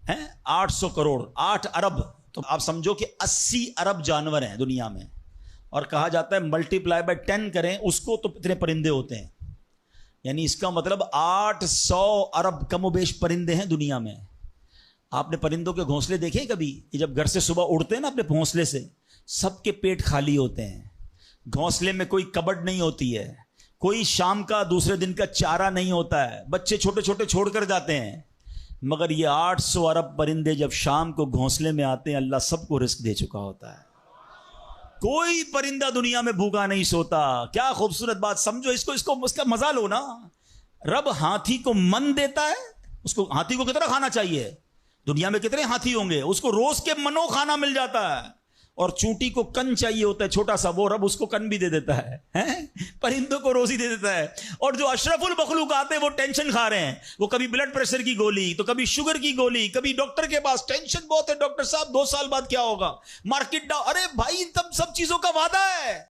800 کروڑ 8 ارب، تو آپ سمجھو کہ 80 ارب جانور ہیں دنیا میں. اور کہا جاتا ہے ملٹی پلائی بائی 10 کریں اس کو تو اتنے پرندے ہوتے ہیں. یعنی اس کا مطلب 800 ارب کم و بیش پرندے ہیں دنیا میں. آپ نے پرندوں کے گھونسلے دیکھے کبھی؟ یہ جب گھر سے صبح اڑتے ہیں نا اپنے گھونسلے سے، سب کے پیٹ خالی ہوتے ہیں، گھونسلے میں کوئی کبڈ نہیں ہوتی ہے، کوئی شام کا دوسرے دن کا چارہ نہیں ہوتا ہے، بچے چھوٹے چھوٹے چھوڑ کر جاتے ہیں، مگر یہ 800 ارب پرندے جب شام کو گھونسلے میں آتے ہیں اللہ سب کو رزق دے چکا ہوتا ہے۔ کوئی پرندہ دنیا میں بھوکا نہیں سوتا۔ کیا خوبصورت بات، سمجھو اس کا مزہ لو نا۔ رب ہاتھی کو من دیتا ہے، اس کو ہاتھی کو کتنا کھانا چاہیے؟ دنیا میں کتنے ہاتھی ہوں گے، اس کو روز کے منو کھانا مل جاتا ہے، اور چونٹی کو کن چاہیے ہوتا ہے چھوٹا سا، وہ رب اس کو کن بھی دے دیتا ہے، پرندوں کو روزی دے دیتا ہے۔ اور جو اشرف المخلوقات ہیں وہ ٹینشن کھا رہے ہیں، وہ کبھی بلڈ پریشر کی گولی، تو کبھی شوگر کی گولی، کبھی ڈاکٹر کے پاس، ٹینشن بہت ہے ڈاکٹر صاحب 2 سال بعد کیا ہوگا، مارکیٹ ڈاؤن۔ ارے بھائی تب سب چیزوں کا وعدہ ہے۔